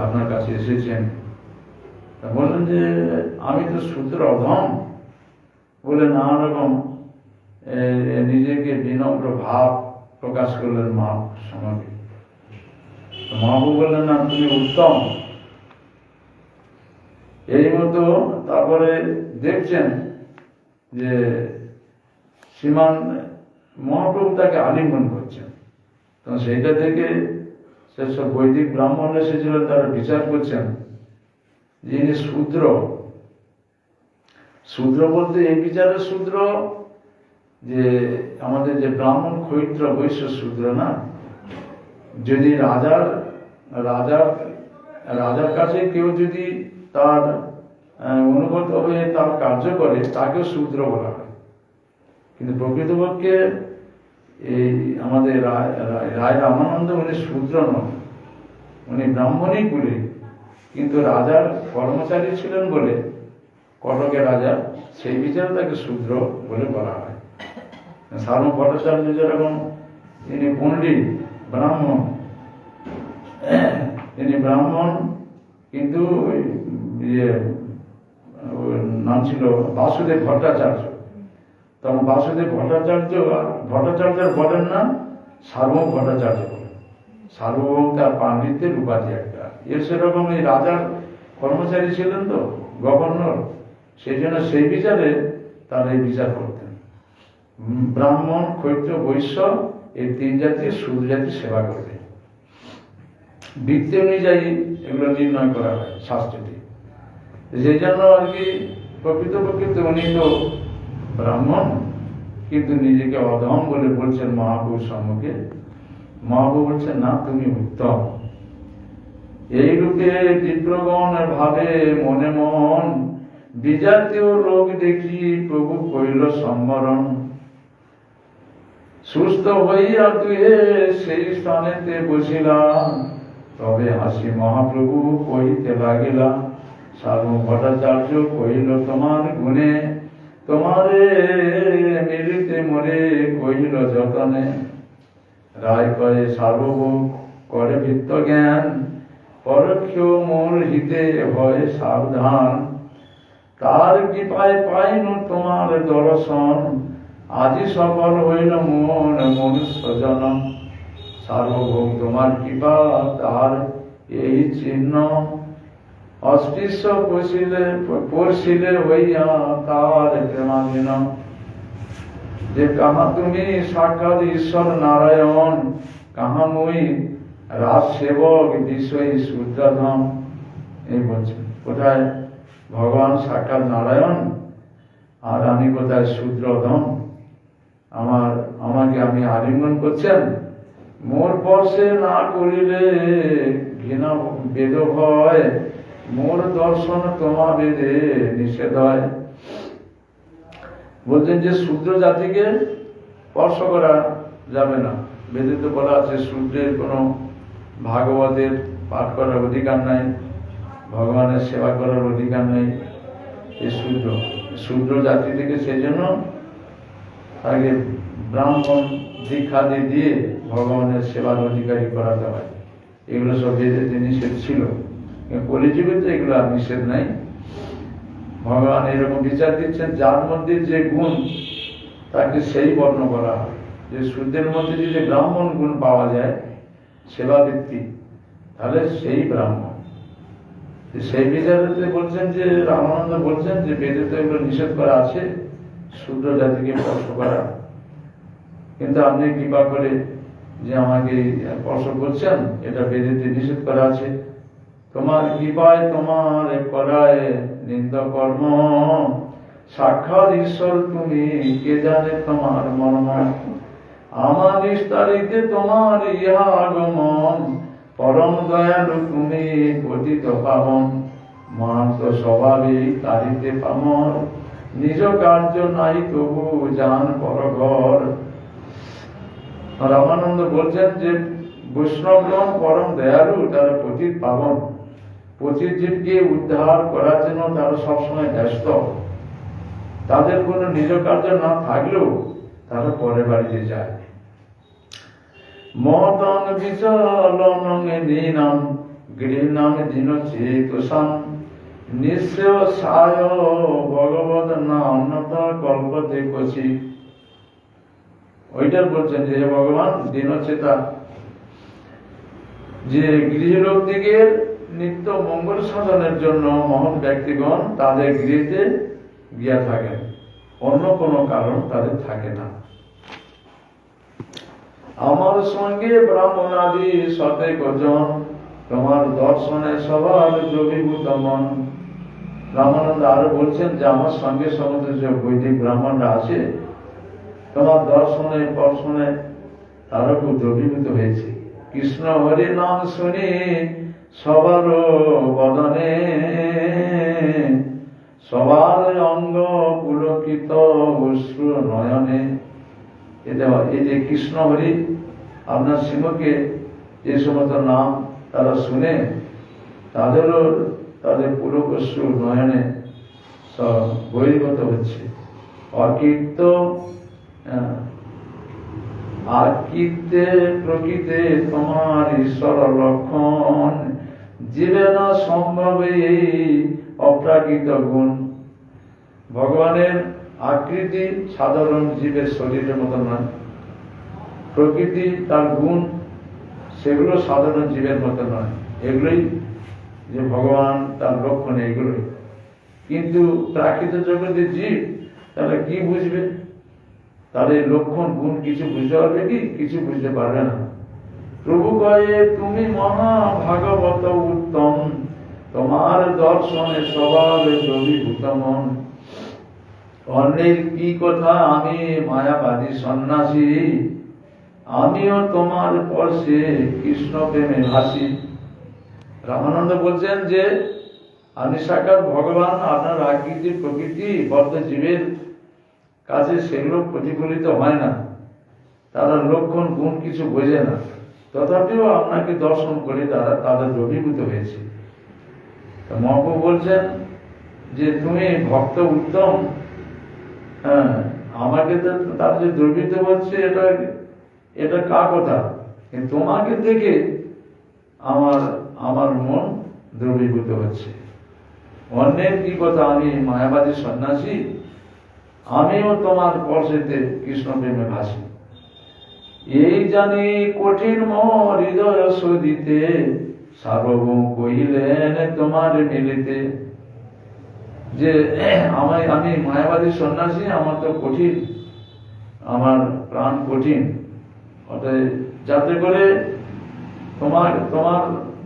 আপনার কাছে এসেছেন। বললেন যে আমি তো শূদ্র অধম বলে নানা রকম নিজেকে বিনম্র ভাব প্রকাশ করলেন মহাপ্রভুর সঙ্গে। মহাপ্রভু বললেন, না তুমি উত্তম। এই মতো তারপরে দেখছেন যে শ্রীমান মহাপ্রভু তাকে আলিঙ্গন করছেন। তো সেইটা থেকে সেসব বৈদিক ব্রাহ্মণ এসেছিলেন, তারা বিচার করছেন যে ইনি শূদ্র। শূদ্র বলতে এই বিচারের শূদ্র যে আমাদের যে ব্রাহ্মণ ক্ষত্র বৈশ্য শূদ্র না। যদি রাজার কাছে কেউ যদি তার অনুগত হয়ে তার কার্য করে তাকেও শূদ্র বলা হয়। কিন্তু প্রকৃতপক্ষে এই আমাদের রায় রামানন্দ উনি শূদ্র নন, উনি ব্রাহ্মণই কুলে, কিন্তু রাজার কর্মচারী ছিলেন বলে কটকের রাজা সেই বিচারে তাকে শূদ্র বলে বলা হয়। সার্বভৌম ভট্টাচার্য যেরকম তিনি পণ্ডিত ব্রাহ্মণ, তিনি ব্রাহ্মণ কিন্তু নাম ছিল বাসুদেব ভট্টাচার্য। তখন বাসুদেব ভট্টাচার্য বলেন না, সার্বভৌম ভট্টাচার্য বলেন। সার্বভৌম তার পাণ্ডিত্যের উপাধি একটা। এর সেরকম এই রাজার কর্মচারী ছিলেন তো, গভর্নর, সেই জন্য সেই বিচারে তারা এই বিচার করতেন। ব্রাহ্মণ ক্ষত্র বৈশ্য এই তিন জাতির শূদ্র জাতির সেবা করবে। বৃত্তি অনুযায়ী এগুলো নির্ণয় করা হয় শাস্ত্রটি। সেই জন্য আর কি প্রকৃতপক্ষে উনি তো ব্রাহ্মণ, কিন্তু নিজেকে অধম বলে বলছেন মহাপ্রভুর সম্মুখে। মহাপ্রভু বলছেন, না তুমি উত্তম। এই রূপে বিপ্রগণ ভাবে মনে মন, বিজাতীয় লোক দেখি প্রভু কইল সম্বরণ। সুস্থ হইয়া তুহে সেই স্থানেতে বসিলাম, তবে হাসি মহাপ্রভু কহিতে লাগিলা। সার্বভৌম ভট্টাচার্য কহিল তোমার গুণে, তোমারে মিলিতে মরে কহিল যতনে। রায় কয়ে সার্বভৌম করে ভিত্ত জ্ঞান, পরোক্ষ মোর হিতে হয় সাবধান। তার কৃপায় পাইন তোমার দর্শন, আজি সফল হইল মন মনুষ্য জনম। সার্বভৌম তোমার কৃপা তার এই চিহ্ন, অস্পৃশ্য পড়ছিলে হইয়া তার প্রেমাধীন। যে কাহা তুমি সাক্ষাৎ ঈশ্বর নারায়ণ, কাহা মুই রাজ সেবক বিষয়ী শূদ্রধম। এই বলছেন, কোথায় ভগবান সাক্ষাৎ নারায়ণ আর আমি কোথায় শূদ্রধম। আমাকে আমি আলিঙ্গন করছেন। মোর পর্শে না করিলে ঘৃণা বেদ হয়, মোর দর্শন তোমা বেদে নিষেধ হয়। বলছেন যে শূদ্র জাতিকে স্পর্শ করা যাবে না। বেদে তো বলা আছে শূদ্রের কোনো ভাগবতের পাঠ করার অধিকার নাই, ভগবানের সেবা করার অধিকার নেই। এই শূদ্র জাতি থেকে সেই জন্য আগে ব্রাহ্মণ দীক্ষা দিয়ে ভগবানের সেবার অধিকারী করাতে হয়। এগুলো সব বেদেতে নিষেধ ছিল, কলিযুগে তো এগুলো আর নিষেধ নাই। ভগবান এরকম বিচার দিচ্ছেন, যার মধ্যে যে গুণ তাকে সেই বর্ণ করা হয়। যে শূদ্রের মধ্যে যদি ব্রাহ্মণ গুণ পাওয়া যায়, সেবাবৃত্তি, তাহলে সেই ব্রাহ্মণ। সেই বিচারে বলছেন যে রামানন্দ বলছেন যে বেদে তো এগুলো নিষেধ করা আছে শূদ্র জাতিকে স্পর্শ করা, কিন্তু আপনি কৃপা করে যে আমাকে স্পর্শ করছেন, এটা বেদেতে নিষেধ করা আছে। তোমার কৃপায় তোমার করায় নিন্দ কর্ম, সাক্ষাৎ ঈশ্বর তুমি, কে জানে তোমার মর্ম। আমার নিস্তারিতে তোমার ইহা আগমন, পরম দয়ালু তুমি পতিত পাবন। মহান্ত স্বভাবে তারিতে পামর, নিজ কার্য নাই তবু জান পরঘর। রামানন্দ বলছেন যে বৈষ্ণবগণ পরম দয়ালু, তারা পতিত পাবন। পতিত জীবকে উদ্ধার করার জন্য তারা সবসময় ব্যস্ত। তাদের কোনো নিজ কার্য না থাকলেও তারা পরের বাড়িতে যায়। মহতং বিচলনং দীনং গৃহীণং দীনচেতসাং, নিঃশ্রেয়সায় ভগবদ নান্যথা কল্পতে ক্বচিৎ। ওইটা বলছেন যে হে ভগবান দীনচেতা, যে গৃহলোকদিগের নিত্য মঙ্গল সাধনের জন্য মহৎ ব্যক্তিগণ তাদের গৃহেতে গিয়া থাকেন, অন্য কোনো কারণ তাদের থাকে না। আমার সঙ্গে ব্রাহ্মণ আদি শতেক জন, তোমার দর্শনে সবার দ্রবীভূত মন। রামানন্দ আরো বলছেন যে আমার সঙ্গে সমস্ত যে বৈদিক ব্রাহ্মণরা আছে, তোমার দর্শনে পর্শনে তারা খুব দ্রবীভূত হয়েছে। কৃষ্ণ হরি নাম শুনি সবার বদনে, সবার অঙ্গ পুলকিত অশ্রু নয়নে। এই যে কৃষ্ণ হরি আপনার সিংহকে যে সমস্ত নাম তারা শুনে, তাদেরও তাদের পুলক অশ্রু নয়নে সব বহির্গত হচ্ছে। অকীর্ত আকীর্তে প্রকৃতে তোমার ঈশ্বর লক্ষণ, জীবে না সম্ভবে অপ্রাকৃত গুণ। ভগবানের আকৃতি সাধারণ জীবের শরীরের মতো নয়, প্রকৃতি তার গুণ সেগুলো সাধারণ জীবের মতো নয়। এগুলোই যে ভগবান তার লক্ষণ, এগুলোই। কিন্তু প্রাকৃত জগতের জীব তাহলে কি বুঝবে? তাহলে লক্ষণ গুণ কিছু বুঝতে পারবে কি? কিছু বুঝতে পারবে না। প্রভু কয়ে তুমি মহা ভাগবত উত্তম, তোমার দর্শনে সবার দ্রবীভূত মন। অন্যের কি কথা আমি মায়াবাদী সন্ন্যাসী, আমিও তোমার পরশে কৃষ্ণ প্রেমে ভাসি। রামানন্দ বলছেন যে আমি সাক্ষাৎ ভগবান, আপনার আকৃতি প্রকৃতি বদ্ধ জীবের কাছে সেগুলো প্রতিফলিত হয় না, তারা লক্ষণ গুণ কিছু বোঝে না, তথাপিও আপনাকে দর্শন করে তারা তাদের দ্রবীভূত হয়েছে। মহাপ্রভু বলছেন যে তুমি ভক্ত উত্তম, হ্যাঁ আমাকে তো তার যে দ্রবীভূত বলছে, এটা কার কথা? তোমাকে দেখে আমার মন দ্রবীভূত হচ্ছে। অন্যের কি কথা আমি মায়াবাদী সন্ন্যাসী, আমিও তোমার পরশেতে কৃষ্ণ প্রেমে ভাসি। এই জানি কঠিন মোর হৃদয় সদিতে, সার্বভৌম কহিলেন তোমার মিলিতে। যে আমি মায়াবাদী সন্ন্যাসী, আমার তো কঠিন, আমার প্রাণ কঠিন, যাতে করে তোমার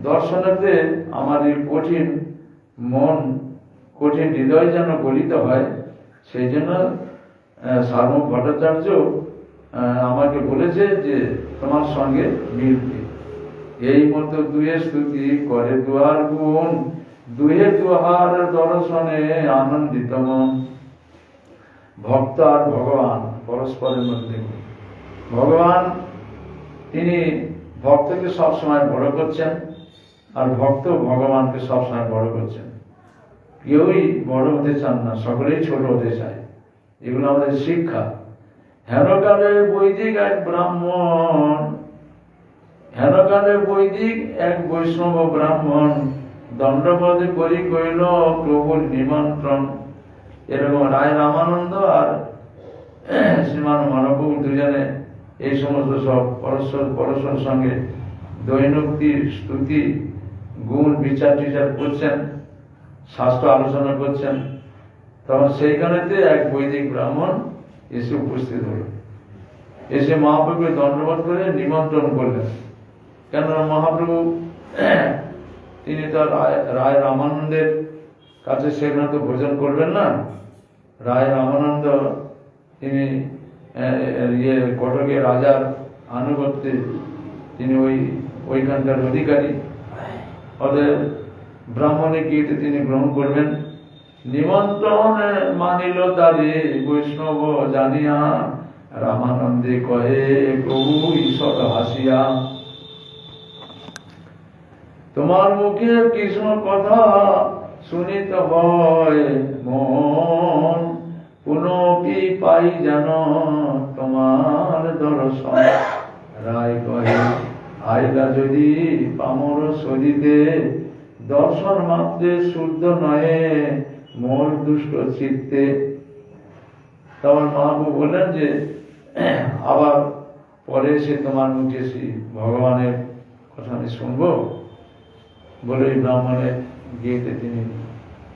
দর্শনেতে আমার এই কঠিন মন, কঠিন হৃদয় যেন গলিত হয়, সেই জন্য সার্বভৌম ভট্টাচার্য আমাকে বলেছে যে তোমার সঙ্গে মিলতে। এই মতো দুয়ে স্তুতি করে দুয়ার গুণ, দুয়ে দুহার দর্শনে আনন্দিত মন। ভক্ত আর ভগবান পরস্পরের মধ্যে। ভগবান তিনি ভক্তকে সবসময় বড় করছেন, আর ভক্ত ভগবানকে সবসময় বড় করছেন। কেউই বড় হতে চান না, সকলেই ছোট হতে চায়। এগুলো আমাদের শিক্ষা। হেনকালে বৈদিক এক ব্রাহ্মণ, হেনকালে বৈদিক এক বৈষ্ণব ব্রাহ্মণ, দণ্ডপদে করি কইল প্রভুর নিমন্ত্রণ। এরকম রায় রামানন্দ আর শ্রীমান মহাপ্রভু দুজনে এই সমস্ত সব পরস্পর সঙ্গে দৈনোক্তি স্তুতি গুণ বিচার টিচার করছেন, শাস্ত্র আলোচনা করছেন। তখন সেইখানেতে এক বৈদিক ব্রাহ্মণ এসে উপস্থিত হল। এসে মহাপ্রভুকে দণ্ডবোধ করে নিমন্ত্রণ করলেন। কেননা মহাপ্রভু তিনি তো রায় রামানন্দের কাছে সেখানে তো ভোজন করবেন না, রায় রামানন্দ তিনি কটকের রাজার আনুগত্যে তিনি ওইখানকার অধিকারী, ওদের ব্রাহ্মণে গিয়ে তিনি গ্রহণ করবেন। নিমন্ত্রণ মানিল তারে বৈষ্ণব জানিয়া, রামানন্দে কহে প্রভু ঈশ্বর হাসিয়া, তোমার মুখে কৃষ্ণ কথা শুনিত হয় মন, কোন কি পাই যেন তোমার দর্শন। রায় কহে আইলা যদি পামর শরীরে, দর্শন মাত্রে শুদ্ধ নয় মোর দুষ্ট চিত্তে। তখন মহাপ্রভু বললেন যে আবার পরে সে তোমার মুখে সেই ভগবানের কথা আমি শুনবো বলে ব্রাহ্মণের গিয়েতে তিনি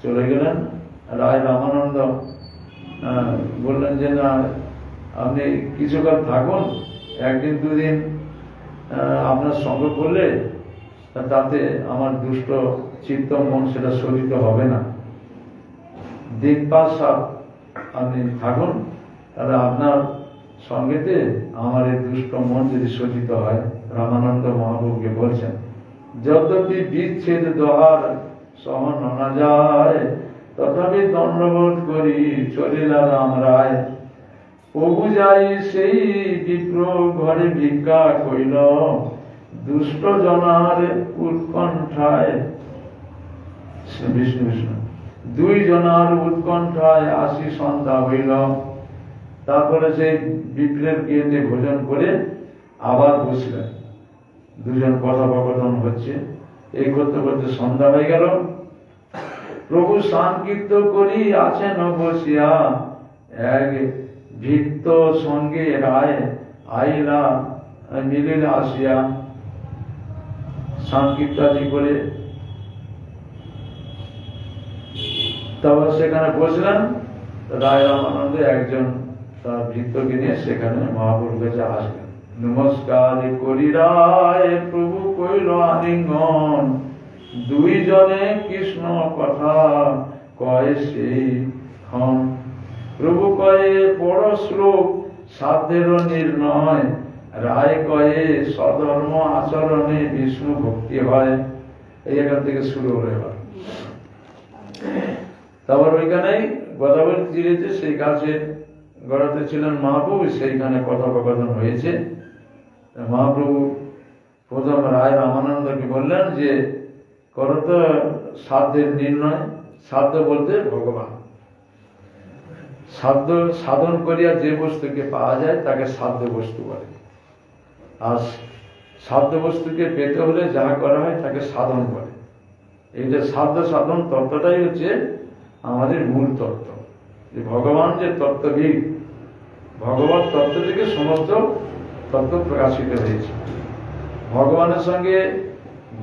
চলে গেলেন। রায় রামানন্দ বললেন যে না, আপনি কিছুকাল থাকুন, একদিন দুদিন আপনার সঙ্গ করলে তাতে আমার দুষ্ট চিত্ত মন সেটা শোধিত হবে না। দিন 5-7 আপনি থাকুন, তাহলে আপনার সঙ্গেতে আমার এই দুষ্ট মন যদি শোধিত হয়। রামানন্দ মহাপ্রভুকে বলছেন, যদ্যপি বিচ্ছেদ দোহার সহন না যায়, তথাপি দণ্ডবোধ করি চলিলা রাম রায়। প্রভু যাই সেই বিপ্র ঘরে ভিক্ষা কইল, দুষ্ট জনার উৎকণ্ঠায় বিষ্ণু বিষ্ণু 2 জনার উৎকণ্ঠায় আসি সন্ধ্যা হইল। তারপরে সেই বিপ্রের গিয়ে ভোজন করে আবার বসলেন। 2 জন কথোপকথন হচ্ছে, এই করতে করতে সন্ধ্যা হয়ে গেল। প্রভু সাংকীর্ত করি আছেন বসিয়া, এক ভিক্ত সঙ্গে রায় আইলা মিলিল আসিয়া। সাংকীর্তাদি করে তারপর সেখানে বসলেন। রায় রামানন্দ একজন তার ভিত্তকে নিয়ে সেখানে মহাপ্রভুর কাছে আসলেন। নমস্কার করি রায় প্রভু কইল আলিঙ্গন, 2 জনে কৃষ্ণ কথা কয় সেই ক্ষণ। প্রভু কয়ে বড় শ্লোক সাধ্যের নির্ণয়, রায় কয়ে সধর্ম আচরণে বিষ্ণু ভক্তি হয়। এই এখান থেকে শুরু হলো। এবার তারপর ওইখানেই গোদাবরী তীরে যে সেই গাছের গড়াতে ছিলেন মহাপ্রভু, সেইখানে কথোপকথন হয়েছে। মহাপ্রভু প্রথম রায় রামানন্দকে বললেন যে করো তো সাধ্যের নির্ণয়। সাধ্য বলতে ভগবান। সাধ্য সাধন করিয়া যে বস্তুকে পাওয়া যায় তাকে সাধ্য বস্তু বলে। আর সাধ্য বস্তুকে পেতে হলে যা করা হয় তাকে সাধন বলে। এই যে সাধ্য সাধন তত্ত্বটাই হচ্ছে আমাদের মূল তত্ত্ব। যে ভগবান যে তত্ত্ববিদ, ভগবত তত্ত্ব থেকে সমস্ত তত্ত্ব প্রকাশিত হয়েছে। ভগবানের সঙ্গে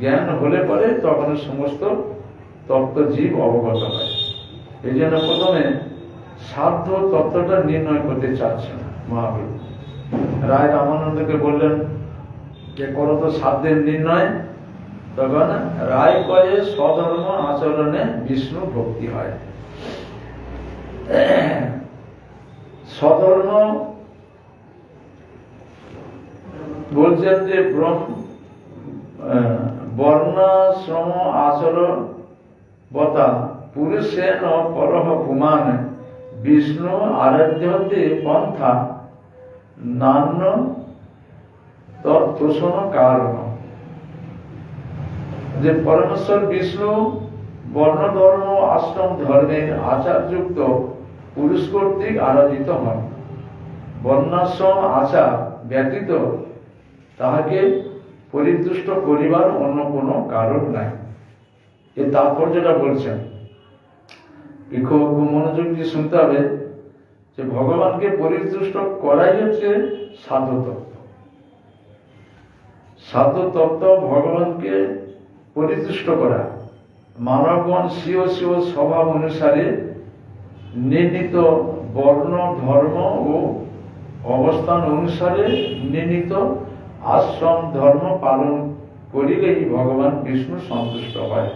জ্ঞান হলে পরে তখন সমস্ত তত্ত্ব জীব অবগত হয়। এই জন্য প্রথমে সাধ্য তত্ত্বটা নির্ণয় করতে চাচ্ছেন মহাপ্রভু। রায় রামানন্দকে বললেন যে করো তো সাধ্যের নির্ণয়। তখন রায় কয়ে স্বধর্ম আচরণে বিষ্ণু ভক্তি হয়। স্বধর্ম বলছেন যে বর্ণাশ্রম আচরণ বতা পুরুষেন পরহ পুমান, বিষ্ণু আরাধ্যতে পন্থা নান্য তৎপোষণ কারণ। যে পরমেশ্বর বিষ্ণু বর্ণ ধর্ম আশ্রম ধর্মের আচারযুক্ত পুরুষ কর্তৃক আরাধিত হন। বর্ণাশ্রম আচার ব্যতীত তাহাকে পরিতুষ্ট করিবার অন্য কোনো কারণ নাই। এই তাৎপর্যটা বলছেন, খুব মনোযোগ দিয়ে শুনতে হবে যে ভগবানকে পরিতুষ্ট করাই হচ্ছে সাধ্য তত্ত্ব। সাধ্য তত্ত্ব ভগবানকে পরিতুষ্ট করা। মানবগণ স্বীয় স্বীয় স্বভাব অনুসারে নির্ণীত বর্ণ ধর্ম ও অবস্থান অনুসারে নির্ণীত আশ্রম ধর্ম পালন করিলেই ভগবান বিষ্ণু সন্তুষ্ট হয়।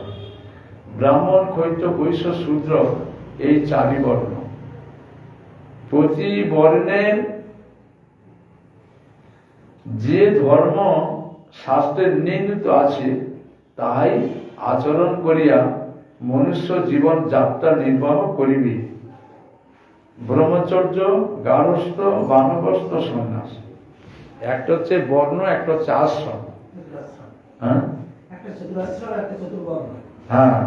ব্রাহ্মণ, ক্ষত্রিয়, বৈশ্য, শূদ্র এই 4 বর্ণ প্রতি বর্ণের যে ধর্ম শাস্ত্রের নির্ণীত আছে তাহাই আচরণ করিয়া মনুষ্য জীবন যাত্রা নির্বাহ করিবে। ব্রহ্মচর্য, গার্হস্থ্য, বানপ্রস্থ, সন্ন্যাস। একটা হচ্ছে বর্ণ, একটা হচ্ছে আশ্রম। হ্যাঁ,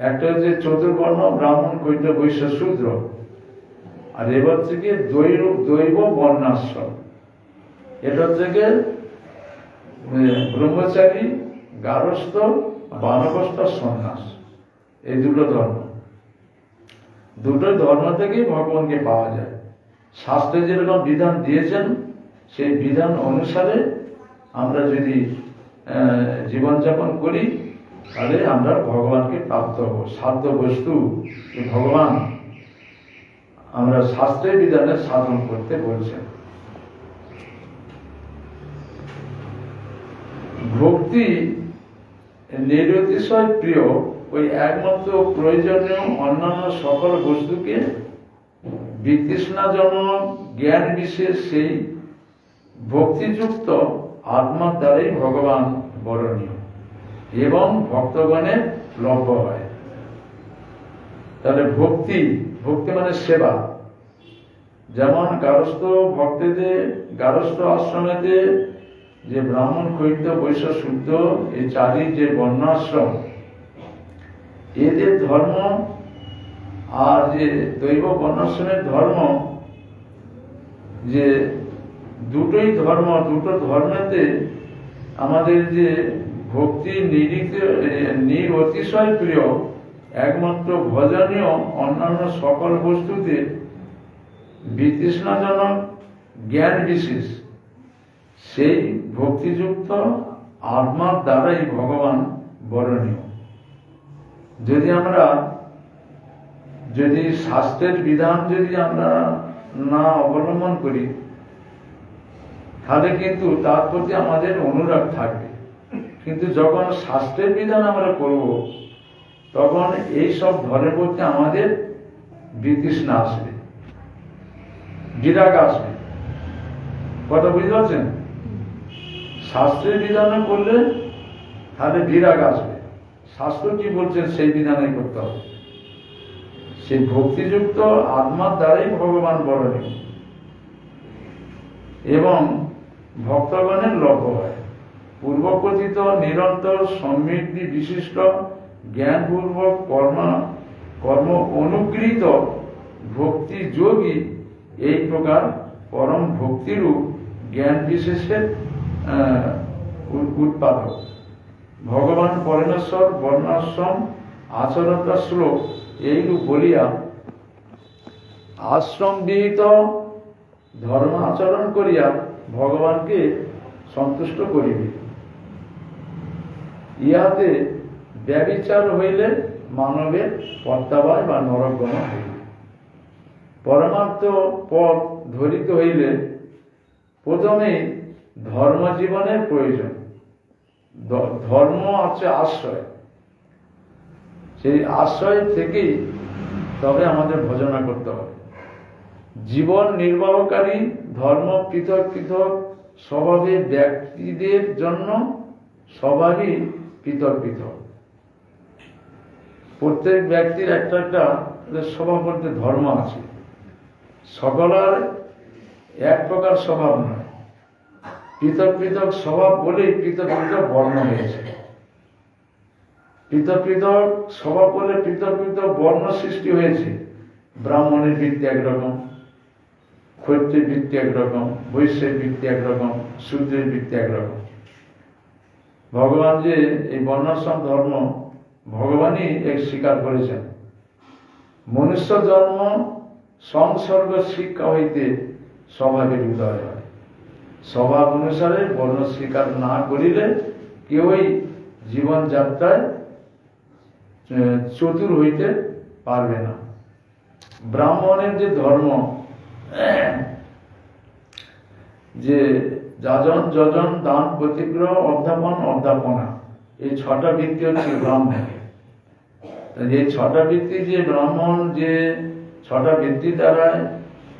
একটা হচ্ছে চতুর্বর্ণ, ব্রাহ্মণ, ক্ষত্রিয়, বৈশ্য, শূদ্র। আর এবার থেকে দৈব বর্ণাশ্রম। এটা থেকে ব্রহ্মচারী, গার্হস্থ, বানপ্রস্থ, সন্ন্যাস, এই দুটো ধর্ম। দুটো ধর্ম থেকেই ভগবানকে পাওয়া যায়। শাস্ত্রে যেরকম বিধান দিয়েছেন সেই বিধান অনুসারে আমরা যদি জীবনযাপন করি তাহলে আমরা ভগবানকে প্রাপ্ত হব। সাধ্য বস্তু ভগবান আমরা শাস্ত্রের বিধানে সাধন করতে বলছেন। ভক্তি নিরতিশয় প্রিয়, ওই একমাত্র প্রয়োজনীয় অন্যান্য সকল বস্তুকে বিতৃষ্ণাজনক জ্ঞান বিশেষ সেই ভক্তিযুক্ত আত্মার দ্বারাই ভগবান বরণীয় এবং ভক্তগণের লভ্য হয়। তাহলে ভক্তি মানে সেবা। যেমন গার্হস্থ ভক্তদের, গার্হস্থ আশ্রমেতে যে ব্রাহ্মণ, ক্ষত্রিয়, বৈশ্য, শূদ্র, এই চারি যে বর্ণাশ্রম, এদের ধর্ম আর যে দৈব বর্ণাশ্রমের ধর্ম, যে দুটোই ধর্ম, দুটো ধর্মেতে আমাদের যে ভক্তি নিরতিশয় প্রিয়, একমাত্র ভজনীয় অন্যান্য সকল বস্তুতে বিতৃষ্ণাজনক জ্ঞান বিশেষ সেই ভক্তিযুক্ত আত্মার দ্বারাই ভগবান বরণীয়। যদি শাস্ত্রের বিধান যদি আমরা না অবলম্বন করি তাহলে কিন্তু তার প্রতি আমাদের অনুরাগ থাকবে। কিন্তু যখন শাস্ত্রের বিধান আমরা করব তখন এই সব ধর্মের প্রতি আমাদের বিতৃষ্ণা আসবে, বিরাগ আসবে। কথা বুঝতে পারছেন? শাস্ত্রের বিধানে করলে তাহলে বিরাগ আসবে। শাস্ত্র কি বলছেন সেই বিধানে করতে হবে। সেই ভক্তিযুক্ত আত্মার দ্বারাই ভগবান বরণীয় এবং ভক্তগণের লভ্য হয়। পূর্বকথিত নিরন্তর সমৃদ্ধি বিশিষ্ট জ্ঞানপূর্বক কর্ম অনুগৃহীত ভক্তি যোগী এই প্রকার পরম ভক্তিরূপ জ্ঞান বিশেষের উৎপাদক। ভগবান পরমেশ্বর বর্ণাশ্রম আচরণটা শ্লোক এইরূপ বলিয়া আশ্রম বিহিত ধর্ম আচরণ করিয়া ভগবানকে সন্তুষ্ট করিবে। ইহাতে ব্যভিচার হইলে মানবের প্রত্যাবায় বা নরকগমন হইবে। পরমার্থ পথ ধরিতে হইলে প্রথমেই ধর্মজীবনের প্রয়োজন। ধর্ম আছে আশ্রয়, সেই আশ্রয় থেকেই তবে আমাদের ভজনা করতে হবে। জীবন নির্বাহকারী ধর্ম পৃথক পৃথক স্বভাবের ব্যক্তিদের জন্য স্বভাবই পৃথক পৃথক। প্রত্যেক ব্যক্তির একটা একটা স্বভাব বলতে ধর্ম আছে। সকলের এক প্রকার স্বভাব নয়, পৃথক পৃথক স্বভাব বলেই পৃথক পৃথক বর্ণ হয়েছে। পৃথক পৃথক স্বভাব বলে পৃথক পৃথক বর্ণ সৃষ্টি হয়েছে। ব্রাহ্মণের বৃত্তি একরকম, ক্ষত্রিয়ের বৃত্তি একরকম, বৈশ্যের বৃত্তি একরকম, শূদ্রের বৃত্তি একরকম। ভগবান যে এই বর্ণাশ্রম ধর্ম ভগবানই এক স্বীকার করেছেন। মনুষ্য জন্ম সংসর্গ শিক্ষা হইতে স্বভাবের উদয় হয়। স্বভাব অনুসারে বর্ণ স্বীকার না করিলে কেউই জীবনযাত্রায় চতুর হইতে পারবে না। ব্রাহ্মণের যে ধর্ম, যে যাজন যজন দান প্রতিগ্রহ অধ্যাপন অধ্যাপনা, এই ছটা বৃত্তি হচ্ছে ব্রাহ্মণ। এই ছটা বৃত্তি যে ব্রাহ্মণ যে ছটা বৃত্তি দ্বারা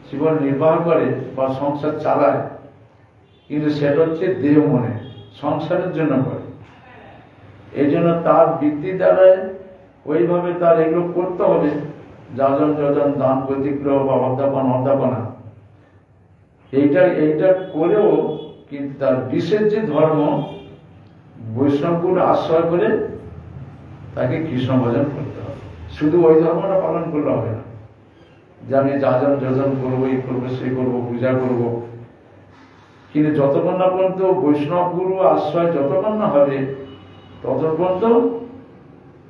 জীবন নির্বাহ করে বা সংসার চালায়, কিন্তু সেটা হচ্ছে দেহ মনে, সংসারের জন্য করে। এই জন্য তার বৃত্তি দ্বারায় ওইভাবে তার এগুলো করতে হবে, যাজন যজন দান প্রতিগ্রহ বা অধ্যাপনা, এইটা করেও কিন্তু তার বিশেষ যে ধর্ম বৈষ্ণবগুলো আশ্রয় করে তাকে কৃষ্ণ ভজন করতে হবে। শুধু ওই ধর্মটা পালন করলে হবে না, যে আমি যাজন যজন করবো, এই করবো, সে করবো, পূজা করবো, কিন্তু যতক্ষণ না পর্যন্ত বৈষ্ণব গুরু আশ্রয় যতক্ষণ না হবে ততক্ষণ তো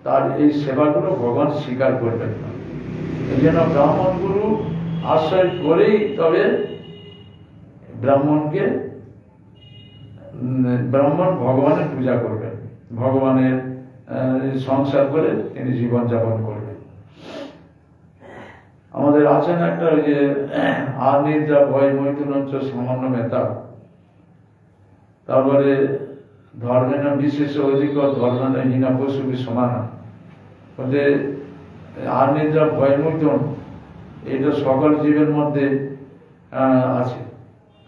তার এই সেবাগুলো ভগবান স্বীকার করবেন না। এই জন্য ব্রাহ্মণ গুরু আশ্রয় করেই তবে ব্রাহ্মণ ভগবানের পূজা করবেন, ভগবানের সংসার করে তিনি জীবন যাপন করবেন। আমাদের আছেন একটা ওই যে আর নিদ্রা ভয় মৈথুনঞ্চ সামান্য মেতা, তারপরে ধর্মে না বিশেষ অধিক ধর্মে না হীনা পশু সমান, আর নিদ্রা ভয় মৈথুন এটা সকল জীবের মধ্যে আছে,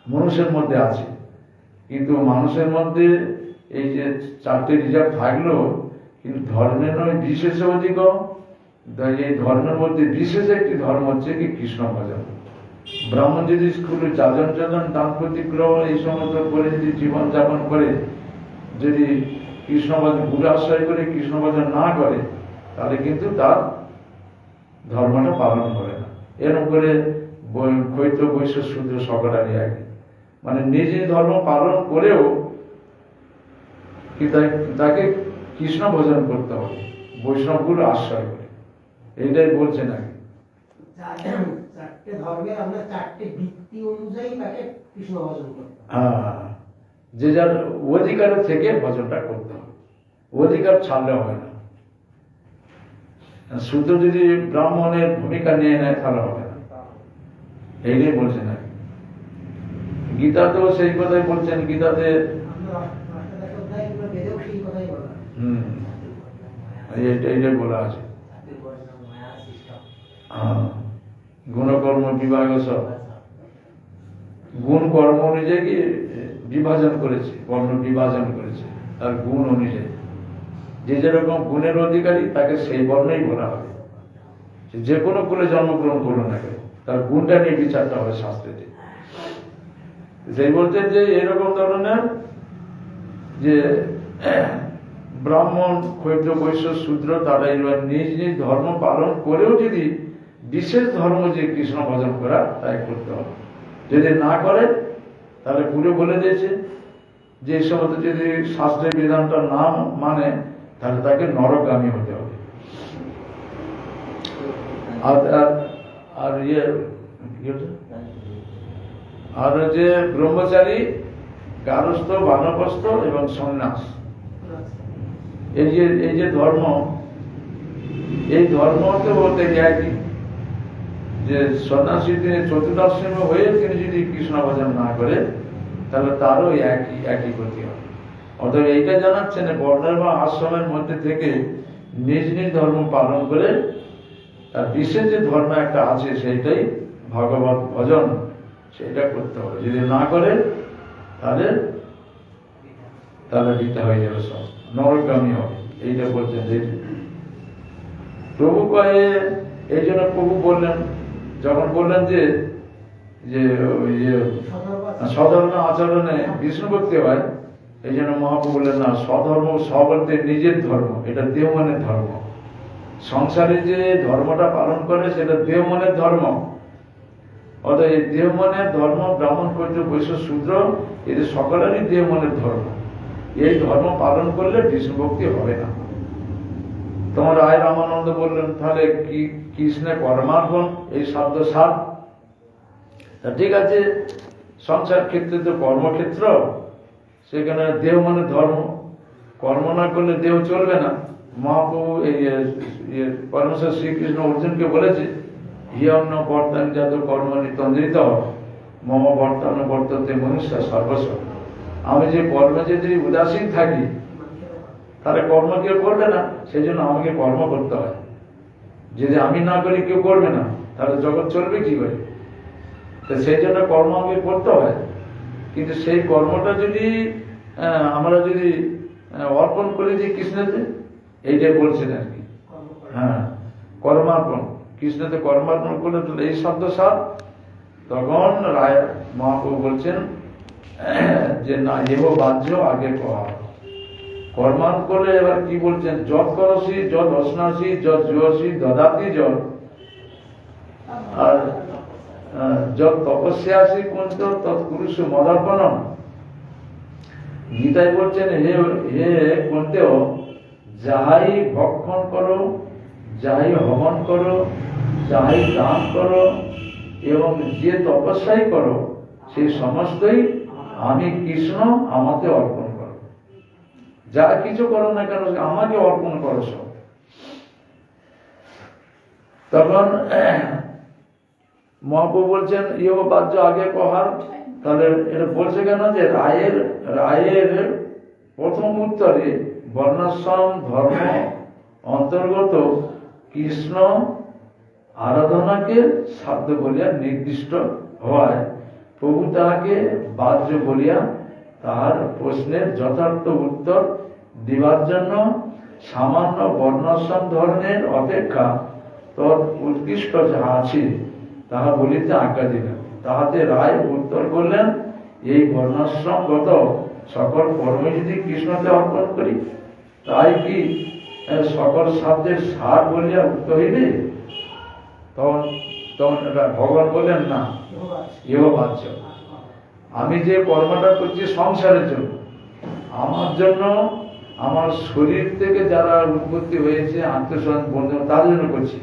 মানুষের মধ্যে আছে, কিন্তু মানুষের মধ্যে এই যে চারটে রিজার্ভ থাকলেও কিন্তু ধর্মের নয় বিশেষ অধিক। এই ধর্মের মধ্যে বিশেষ একটি ধর্ম হচ্ছে কি কৃষ্ণ ভজন। ব্রাহ্মণ যদি স্কুলে যাজন যজন দান প্রতিগ্রহ এই সমস্ত করে যদি জীবন যাপন করে, যদি কৃষ্ণ ভজন গুরু আশ্রয় করে কৃষ্ণ ভজন না করে, তাহলে কিন্তু তার ধর্মটা পালন করে না। এরকম করে ক্ষৈত্র বৈশ্য শূদ্র সকলারই আগে, মানে নিজের ধর্ম পালন করেও তাকে কৃষ্ণ ভজন করতে হবে বৈষ্ণবগুলো আশ্রয় করে, এইটাই বলছে নাকি। চারটে ধর্মের আমরা চারটে ভিত্তি অনুযায়ী তাকে কৃষ্ণ ভজন করতে হবে। হ্যাঁ, যে যার অধিকার থেকে ভজনটা করতে হবে, অধিকার ছাড়লে হয় না। শুধু যদি ব্রাহ্মণের ভূমিকা নিয়ে নেয় তাহলে হবে না, এইটাই বলছে নাকি। গীতাতেও সেই কথাই বলছেন, গীতাতে এইটাই বলা আছে। গুণকর্ম বিভাগ সব গুণ কর্ম অনুযায়ী বিভাজন করেছে, বর্ণ বিভাজন করেছে তার গুণ অনুযায়ী। যে যেরকম গুণের অধিকারী তাকে সেই বর্ণেই বলা হবে, যে কোনো কুলে জন্মগ্রহণ করলো না কেন, তার গুণটা নিয়ে বিচারটা হবে শাস্ত্রে। সেই বলছেন যে এরকম ধরনের যে ব্রাহ্মণ ক্ষৈত্র বৈশ্য শূদ্র তারা নিজ নিজ ধর্ম পালন করেও যদি বিশেষ ধর্ম যে কৃষ্ণ ভজন করা তাই করতে হবে। যদি না করে তাহলে পুরো বলে দিয়েছে যে এই সমস্ত যদি শাস্ত্রের বিধানটা না মানে তাহলে তাকে নরকগামী হতে হবে। আর আর যে ব্রহ্মচারী, গারস্থ, বানপ্রস্থ এবং সন্ন্যাস, এই যে ধর্ম, এই ধর্মকে বলতে একই, যে সন্ন্যাসী তিনি চতুর্দশম হয়ে তিনি যদি কৃষ্ণ ভজন না করে তাহলে তারও একই গতি হবে। অতএব এইটা জানাচ্ছেন বর্ণের বা আশ্রমের মধ্যে থেকে নিজ নিজ ধর্ম পালন করে তার বিশেষ যে ধর্ম একটা আছে সেইটাই ভগবত ভজন, সেটা করতে হবে। যদি না করে তাহলে দিতে হয়ে যাবে, সব নরকগামী হবে। এইটা বলছেন যে প্রভু কয়ে, এই জন্য প্রভু বললেন, যখন বললেন যে স্বধর্ম আচরণে বিষ্ণু ভক্তি হয়, এই জন্য মহাপ্রভু বললেন না, স্বধর্ম বলতে নিজের ধর্ম, এটা দেহ মনের ধর্ম। সংসারে যে ধর্মটা পালন করে সেটা দেহ মনের ধর্ম। অর্থাৎ এই দেহ মনের ধর্ম ব্রাহ্মণ ক্ষত্রিয় বৈশ্য শূদ্র এদের সকলেরই দেহ মনের ধর্ম। এই ধর্ম পালন করলে বিষ্ণু ভক্তি হবে না। তোমার রায় রামানন্দ বললেন তাহলে কি কৃষ্ণের পরমার্পণ এই শব্দ সার, তা ঠিক আছে, সংসার ক্ষেত্রে তো কর্মক্ষেত্র, সেখানে দেহ মানে ধর্ম, কর্ম না করলে দেহ চলবে না। মহাপ্রভু পরমেশ্বর শ্রীকৃষ্ণ অর্জুনকে বলেছে, হিয়ন্ন বর্তন যত কর্ম নিতন্দ্রিত মম বর্তন বর্ততে মনুষ্য সর্বস্ব। আমি যে কর্মে যদি উদাসীন থাকি তাহলে কর্ম কেউ করবে না, সেই জন্য আমাকে কর্ম করতে হয়। যদি আমি না করি কেউ করবে না, তাহলে জগৎ চলবে কি করে? তো সেই জন্য কর্ম আমাকে করতে হয়, কিন্তু সেই কর্মটা যদি আমরা যদি অর্পণ করে দিই কৃষ্ণতে, এইটাই বলছেন আর কি। হ্যাঁ, কর্মার্পণ, কৃষ্ণতে কর্মার্পণ করলে তো এই শব্দ সার। তখন রায় মহাপ্রভু বলছেন যে না, এব বাহ্য আগে কহা। কর্মার্পণ করলে এবার কি বলছেন, যত করসি যত অশ্নাসি যত জুয়সি দদাতি যত, আর যত তপস্যাসি কুঞ্চ তৎ কুরুষ মদার্পণম। গীতায় বলছেন, হে হে কুন্তেও, যাহাই ভক্ষণ করো, যাহাই হবন করো, যাহাই দান করো এবং যে তপস্যাই করো, সেই সমস্তই আমি কৃষ্ণ আমাকে অর্পণ করো। যা কিছু করো না কেন আমাকে অর্পণ করো সব। তখন মহাপ্রভু বলছেন ইহ বাহ্য আগে কহার। তাহলে এটা বলছে কেন, যে রায়ের প্রথম উত্তরে বর্ণাশ্রম ধর্ম অন্তর্গত কৃষ্ণ আরাধনাকে সাধ্য বলিয়া নির্দিষ্ট হওয়ায় প্রভু তাহাকে বাহ্য বলিয়া তাহার প্রশ্নের যথার্থ উত্তর দিবার জন্য সামান্য বর্ণাশ্রম ধর্মের অপেক্ষা তৎ উৎকৃষ্ট যাহা আছে তাহা বলিতে আজ্ঞা দিলেন। তাহাতে রায় উত্তর করলেন, এই বর্ণাশ্রমগত সকল কর্মে যদি কৃষ্ণকে অর্পণ করি, তাই কি সকল শব্দের সার বলিয়া উক্ত হইবে? তখন ভগবান বললেন, না, ইহ বাহ্য। আমি যে কর্মটা করছি সংসারের জন্য, আমার জন্য, আমার শরীর থেকে যারা উৎপত্তি হয়েছে আত্মীয় বন্ধু, তার জন্য করছি।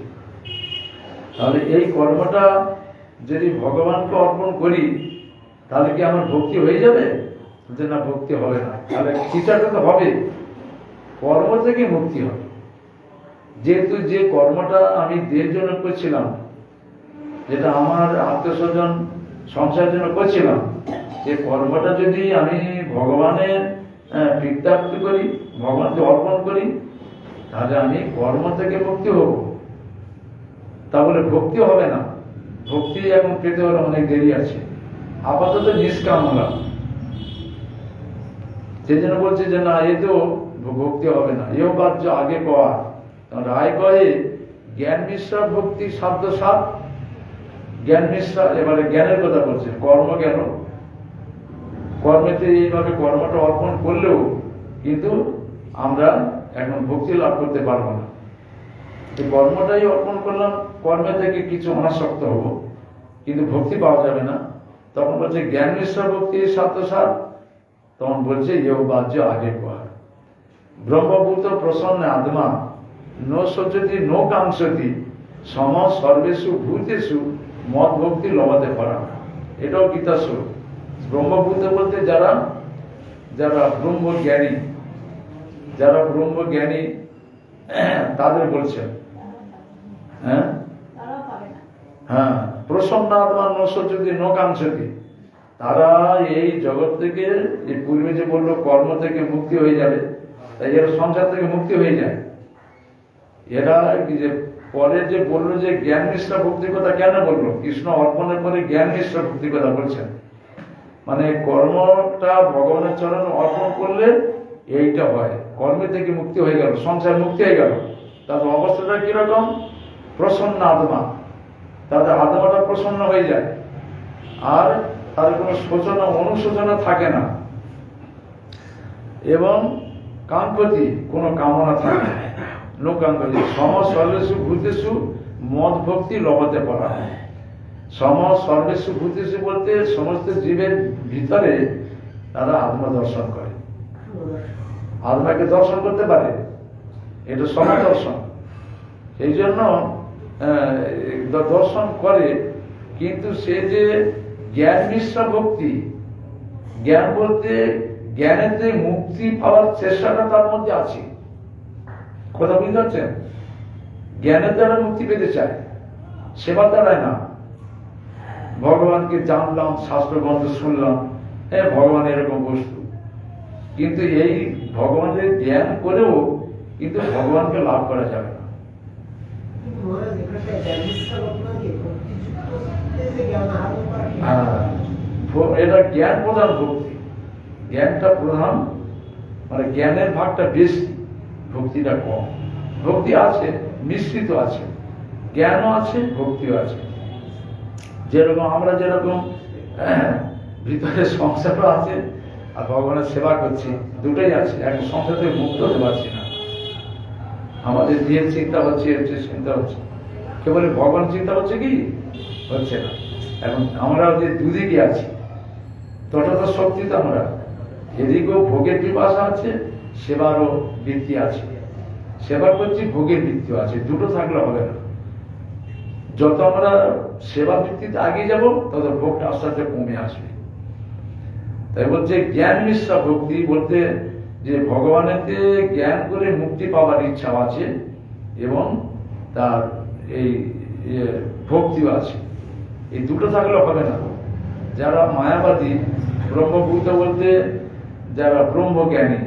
তাহলে এই কর্মটা যদি ভগবানকে অর্পণ করি, তাহলে কি আমার ভক্তি হয়ে যাবে? যে না, ভক্তি হবে না। তাহলে খিচাটা তো হবে, কর্ম থেকে মুক্তি হবে। যেহেতু যে কর্মটা আমি দেহের জন্য করছিলাম, যেটা আমার আত্মীয় স্বজন সংসারের জন্য করছিলাম, যে কর্মটা যদি আমি ভগবানের কৃতার্থী করি, ভগবানকে অর্পণ করি, তাহলে আমি কর্ম থেকে মুক্তি হব। তাহলে ভক্তি হবে না। ভক্তি এখন পেতে হলে অনেক দেরি আছে। আপাতত নিষ্কাম হলাম, সেই জন্য বলছে যে না, এ তো ভক্তি হবে না, এও বাহ্য আগে কয়া। রায় কয়ে জ্ঞান মিশ্রা ভক্তি শব্দ সাত। জ্ঞান মিশ্রা, এবারে জ্ঞানের কথা বলছে। কর্ম কেন? কর্মেতে এইভাবে কর্মটা অর্পণ করলেও কিন্তু আমরা এখন ভক্তি লাভ করতে পারবো না। কর্মটাই অর্পণ করলাম, কর্মে থেকে কিছু অনাসক্ত হব, কিন্তু ভক্তি পাওয়া যাবে না। তখন বলছে জ্ঞান মিশ্র ভক্তি সাত। তখন বলছে ইহ বাহ্য আগে কয়া। ব্রহ্মভূত প্রসন্ন আত্মা নো সজ্জতি নো কাংসতি সম সর্বেষু ভূতেষু মদ ভক্তি লবাতে পারা। এটাও গীতা শ্লোক। ব্রহ্মভূত বলতে যারা ব্রহ্মজ্ঞানী, যারা ব্রহ্মজ্ঞানী তাদের বলছেন। হ্যাঁ, প্রসন্ন আত্মা নো সজ্জতি নো কাংসতি। তারা এই জগৎ থেকে, এই পূর্বে যে বললো কর্ম থেকে মুক্তি হয়ে যাবে, তাই এরা সংসার থেকে মুক্তি হয়ে যায়। এরা যে পরে যে বললো যে জ্ঞান মিশ্রা ভক্তির কথা কেন বললো, কৃষ্ণ অর্পণের পরে জ্ঞান মিশ্রা ভক্তির কথা বলছেন। মানে কর্মটা ভগবানের চরণে অর্পণ করলে এইটা হয়, কর্মে থেকে মুক্তি হয়ে গেল, সংসার মুক্তি হয়ে গেল। তাদের অবস্থাটা কিরকম? প্রসন্ন আত্মা। তাদের আত্মাটা প্রসন্ন হয়ে যায়, আর তাদের কোনো শোচনা অনুশোচনা থাকে না, এবং কাঙ্ক্ষতি কোনো কামনা থাকে না। নো কাঙ্ক্ষতি সম সর্বেষু ভূতেষু মদ ভক্তি লবাতে পারা। সম সর্বেষু ভূতেষু বলতে সমস্ত জীবের ভিতরে তারা আত্মা দর্শন করে, আত্মাকে দর্শন করতে পারে, এটা সমদর্শন। সেই জন্য দর্শন করে, কিন্তু সে যে জ্ঞান মিশ্র ভক্তি, জ্ঞান বলতে জ্ঞানেতে মুক্তি পাওয়ার চেষ্টাটা তার মধ্যে আছে। কথা বুঝতে পারছেন? জ্ঞানের দ্বারা মুক্তি পেতে চায়, সেবা দ্বারায় না। ভগবানকে জানলাম, শাস্ত্র গ্রন্থ শুনলাম, হ্যাঁ ভগবান এরকম বস্তু, কিন্তু এই ভগবানের জ্ঞান করেও কিন্তু ভগবানকে লাভ করা যাবে না। এটা জ্ঞান প্রধান ভক্তি, জ্ঞানটা প্রধান, মানে জ্ঞানের ভাগটা বেশি, ভক্তিটা কম। ভক্তি আছে, মিশ্রিত আছে, জ্ঞানও আছে, ভক্তিও আছে। যেরকম আমরা যেরকম ভিতরে সংসারও আছে আর ভগবানের সেবা করছি, দুটোই আছে, এক সংসার থেকে মুক্ত হতে পারছি না। আমাদের যে চিন্তা হচ্ছে চিন্তা হচ্ছে, কেবল ভগবান চিন্তা হচ্ছে কি হচ্ছে না। এখন আমরা যে দুদিকে আছি, ততটা শক্তি তো আমরা, এদিকেও ভোগের পিপাসা আছে, সেবারও বৃত্তি আছে, সেবা করছি, ভোগের বৃত্তিও আছে, দুটো থাকলে হবে না। যত আমরা সেবা বৃত্তিতে এগিয়ে যাব, তত ভোগটা আস্তে আস্তে কমে আসবে। তাই বলছে জ্ঞান মিশ্রা ভক্তি বলতে যে ভগবানের জ্ঞান করে মুক্তি পাওয়ার ইচ্ছা আছে এবং তার এই ভক্তিও আছে, এই দুটো থাকলে হবে না। যারা মায়াবাদী, ব্রহ্মভূত বলতে যারা ব্রহ্মজ্ঞানী,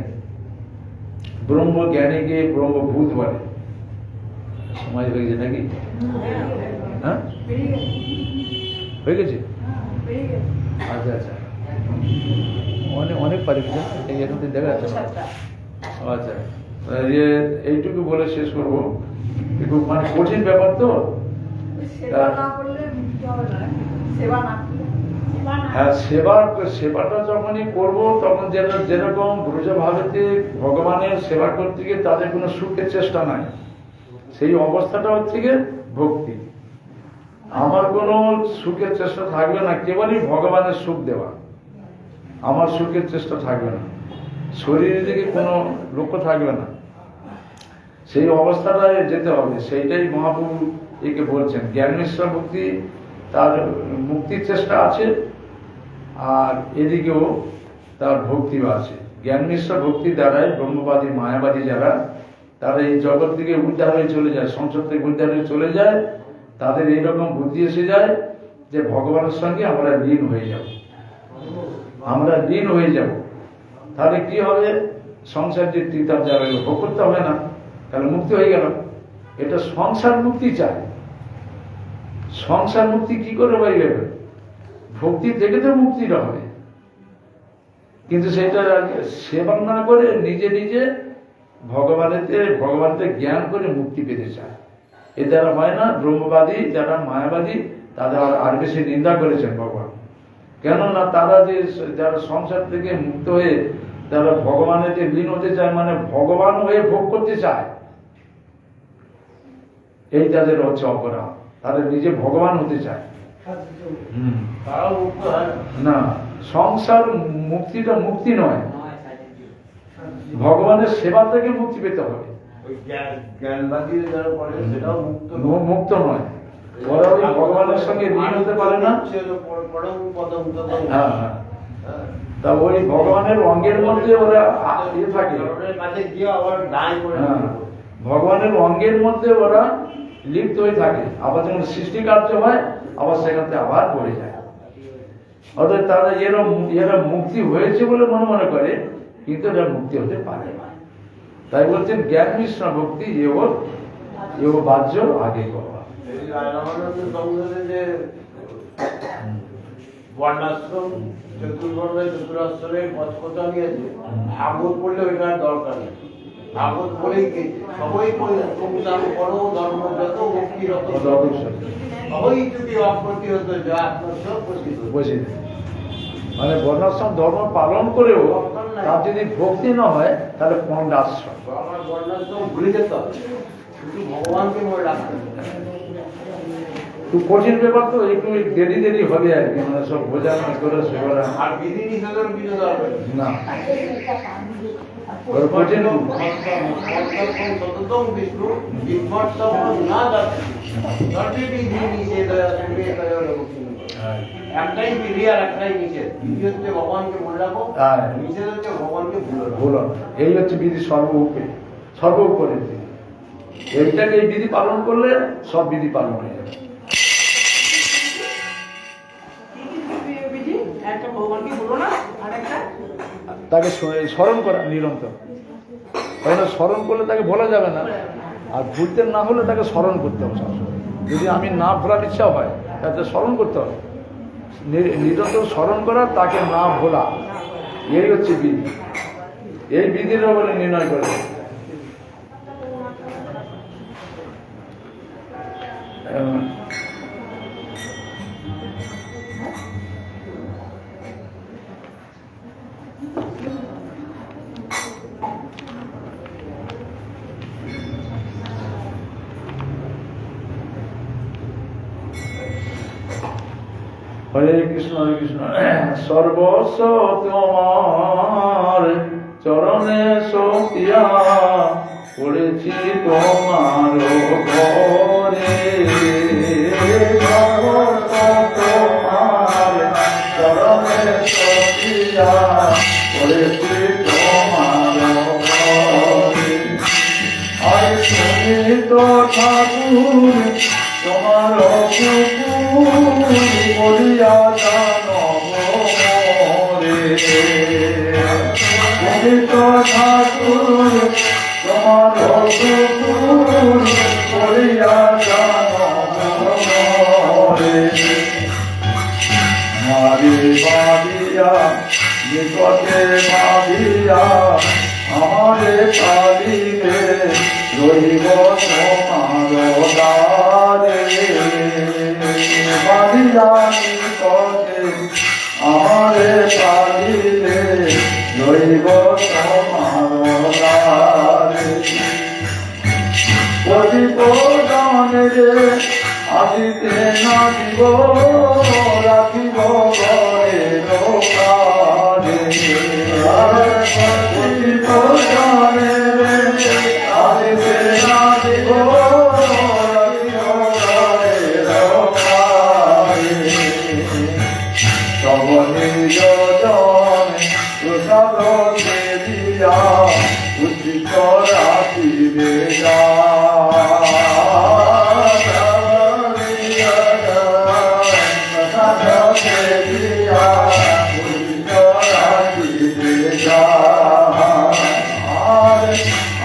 ব্রহ্মজ্ঞানীকে ব্রহ্মভূত বলে। সমাজ হয়ে গেছে নাকি? হ্যাঁ, হয়ে গেছে। আচ্ছা আচ্ছা, অনেক অনেক পারি এই এখন দেখা যাচ্ছে না। আচ্ছা, এইটুকু বলে শেষ করবো। খুব মানে কঠিন ব্যাপার তো। হ্যাঁ, সেবাটা যখনই করবো তখন যেরকম ব্রজভাবেতে ভগবানের সেবা করতে গিয়ে তাদের কোনো সুখের চেষ্টা নাই, সেই অবস্থাটা হচ্ছে গিয়ে ভক্তি। আমার কোনো সুখের চেষ্টা থাকবে না, কেবলই ভগবানের সুখ দেওয়া, আমার সুখের চেষ্টা থাকবে না, শরীরের দিকে কোনো লক্ষ্য থাকবে না। সেই অবস্থাটায় যেতে হবে, সেইটাই মহাপ্রভু একে বলছেন। জ্ঞান মিশ্রা ভক্তি, তার মুক্তির চেষ্টা আছে, আর এদিকেও তার ভক্তিও আছে। জ্ঞান মিশ্রা ভক্তি দ্বারাই ব্রহ্মবাদী মায়াবাদী যারা, তারা এই জগৎ থেকে উদ্ধার হয়ে চলে যায়, সংসার থেকে উদ্ধার হয়ে চলে যায়, তাদের এইরকম বুদ্ধি এসে যায় যে ভগবানের সঙ্গে আমরা লীন হয়ে যাব, আমরা লীন হয়ে যাব। তাহলে কি হবে? সংসার যে তিতাব যাবে ভোগ করতে হবে না, তাহলে মুক্তি হয়ে গেল। এটা সংসার মুক্তি চায়। সংসার মুক্তি কি করে হয়ে যাবে? ভক্তি থেকে তো মুক্তিটা হবে, কিন্তু সেটা সেবা না করে নিজে নিজে ভগবানের জ্ঞান করে মুক্তি পেতে চায়। এ দ্বারা হয় না। ব্রহ্মবাদী যারা মায়াবাদী, তাদের আর বেশি নিন্দা করেছেন ভগবান। কেননা তারা যারা সংসার থেকে মুক্ত হয়ে যারা ভগবানের লীন হতে চায়, মানে ভগবান হয়ে ভোগ করতে চায়, এই তাদের হচ্ছে অপরাধ। তাদের নিজে ভগবান হতে চায় না। সংসার মুক্তিটা মুক্তি নয়, ভগবানের সেবা থেকে মুক্তি পেতে হবে। মুক্ত নয়, ওরা ওই ভগবানের সঙ্গে লীন হতে পারে না। হ্যাঁ হ্যাঁ, তা ওই ভগবানের অঙ্গের মধ্যে ওরা থাকে, ভগবানের অঙ্গের মধ্যে ওরা লিপ্ত হয়ে থাকে। আবার যখন সৃষ্টি কার্য হয়, আবার সেখান থেকে আবার পড়ে যায়। অর্থাৎ তারা এরা মুক্তি হয়েছে বলে মনে করে, কিন্তু এরা মুক্তি হতে পারে না। তাই বলছেন জ্ঞান মিশ্রা ভক্তি এও বাহ্য আগে করা। বর্ণাশ্রম চতুরাশ্রমের পথকথা নিয়েছে, ভাগবত পড়লে ওইটার দরকার নেই। ভাগবত পড়েই সবাই করো ধর্ম যত মুক্তিরত সবাই যদি অপ্রতিহত বসে, মানে বর্ণাশ্রম ধর্ম পালন করেও তার যদি ভক্তি না হয়, তাহলে পণ্ডাশ্রম। আমার বর্ণাশ্রম ভুলে যেতে হবে, শুধু ভগবানকে মনে রাখতে হবে। খুব কঠিন ব্যাপার তো, একটু দেরি হবে আর কি, মানে সব বোঝানো করে সেবা আর বিধি নিষেধের বিরোধ হবে না। কঠিন সততম বিষ্ণু বিভর্তম না যাচ্ছে সর্বে বিধি নিষেধ একটাই বিধি আর একটাই নিষেধ। বিধি হচ্ছে ভগবানকে মনে রাখো, নিষেধ হচ্ছে ভগবানকে ভুলো। এই হচ্ছে বিধি সর্বোপরি বিধি। এইটাকে এই বিধি পালন করলে সব বিধি পালন হয়ে যাবে। তাকে স্মরণ করা নিরন্তর, কারণ স্মরণ করলে তাকে ভোলা যাবে না, আর ভুলতে না হলে তাকে স্মরণ করতে হবে সবসময়। যদি আমি না ভোলার ইচ্ছা হয়, তাকে স্মরণ করতে হবে। নিরন্তর স্মরণ করা, তাকে না ভোলা, এই হচ্ছে বিধি। এই বিধিটা বলে নির্ণয় করে। হরে কৃষ্ণ হরে কৃষ্ণ। সর্বস্ব তোমার চরণে সতিয়া পড়েছি তোমার ঘরে। সর্বস্ব তোমার চরণে সতিয়া পড়েছি তোমার ঘরে। আর তুমি তো ঠাকুর তোমার বলিয়া জানো মোরে। তুমি তো ঠাকুর তোমার বলিয়া জানো মোরে। মারি বাঁধিয়া নিকটে বাঁধিয়া আমারে কালিবে রইব তোমার দ্বারে। বাঁধিয়া নিকটে আমারে কালিবে রইব তোমার দ্বারে। প্রদীপ গানে আসিতে না দিব রাখিব ঘরের কানে। প্রদীপ গানে আসিতে না দিব রাখিব ঘরের কানে। তব নিজ জন প্রসাদ দিয়া উচিত রাখিবে যা।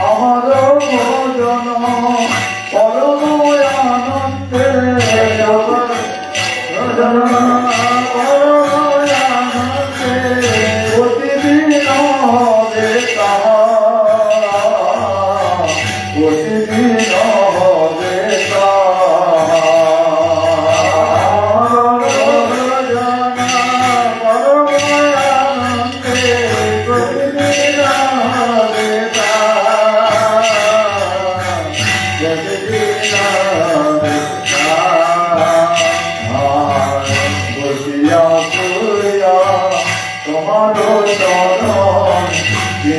আমার ভোজন পরম আনন্দে প্রতিদিন হবে তাহা, প্রতিদিন হবে তোমার চরণ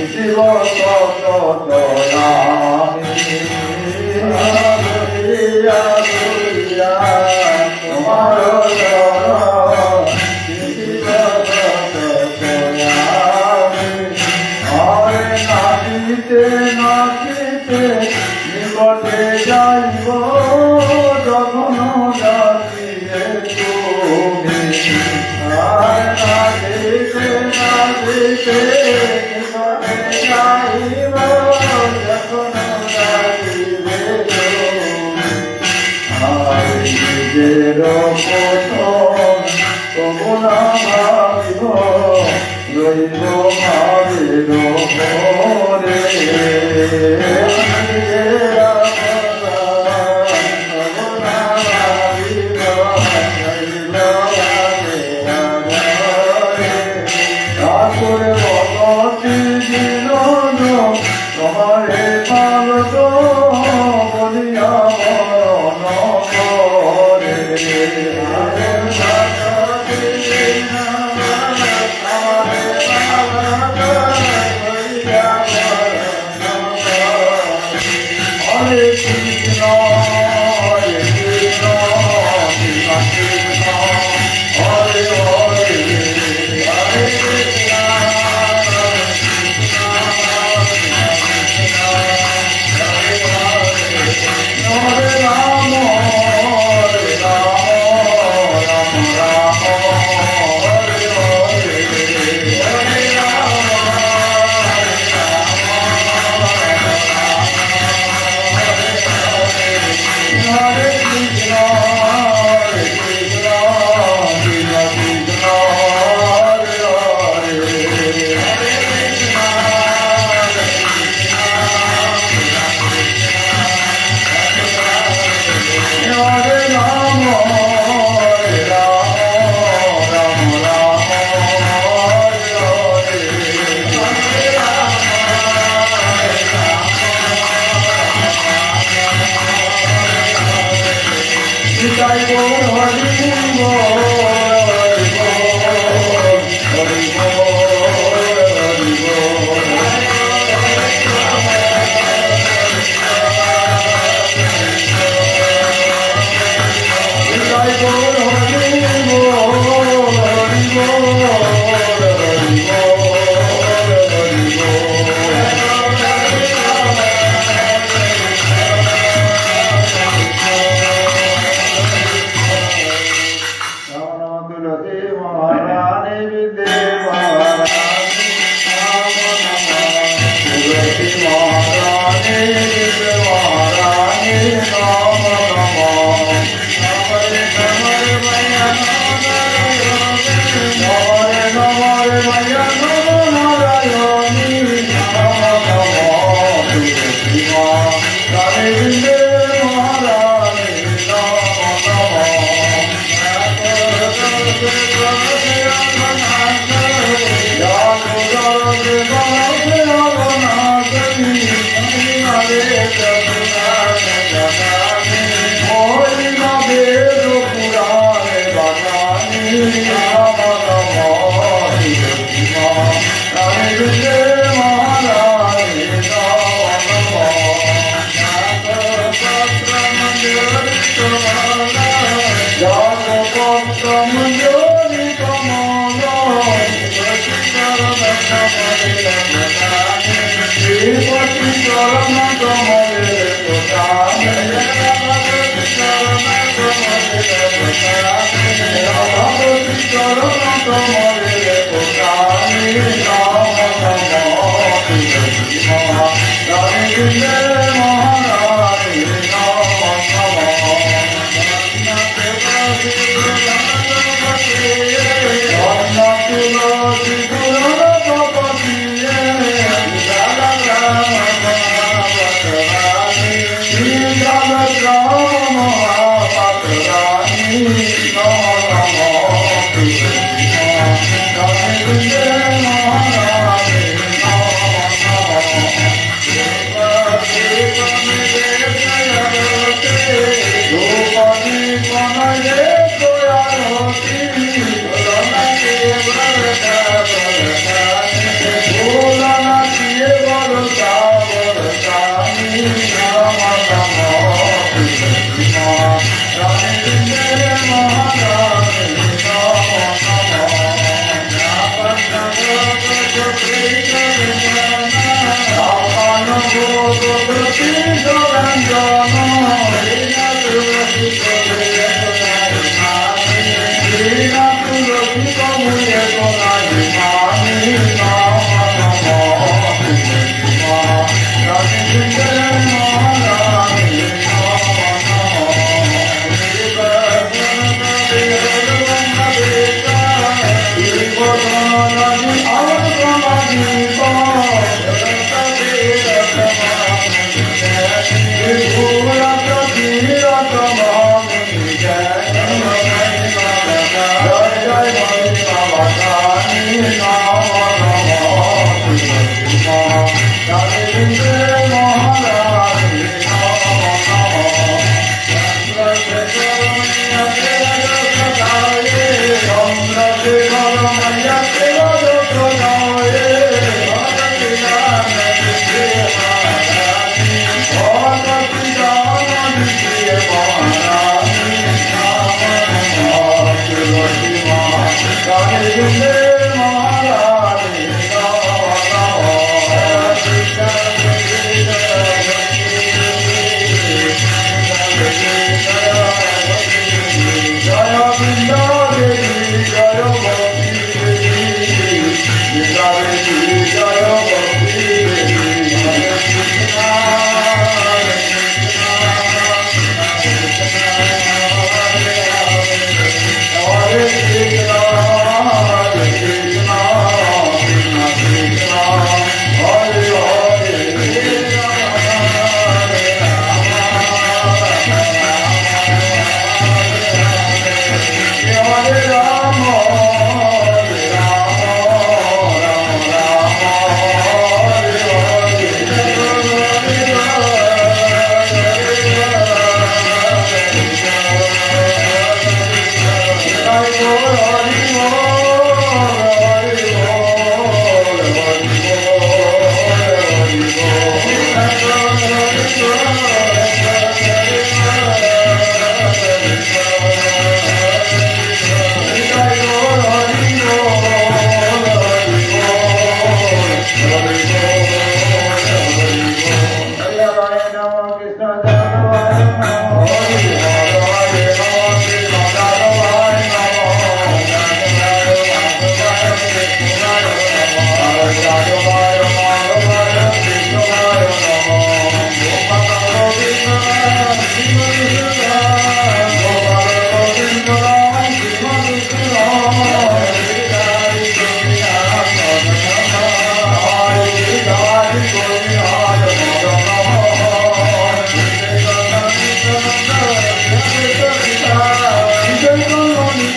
শিব তোমার চরণ শিব আরে নাচিতে নাচিতে নিকটে যাইব যখন যাচিবে তুমি। আরে নাচিতে নাচিতে নিকটে যাইব যখন যাচিবে তুমি। আর নিজের প্রথম তবু না ভাবিব রইব ভাবের ঘরে। তারপরে ভগবতী দিল তোমারে পালক বলিয়া বরণ করে। হরে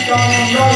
Hare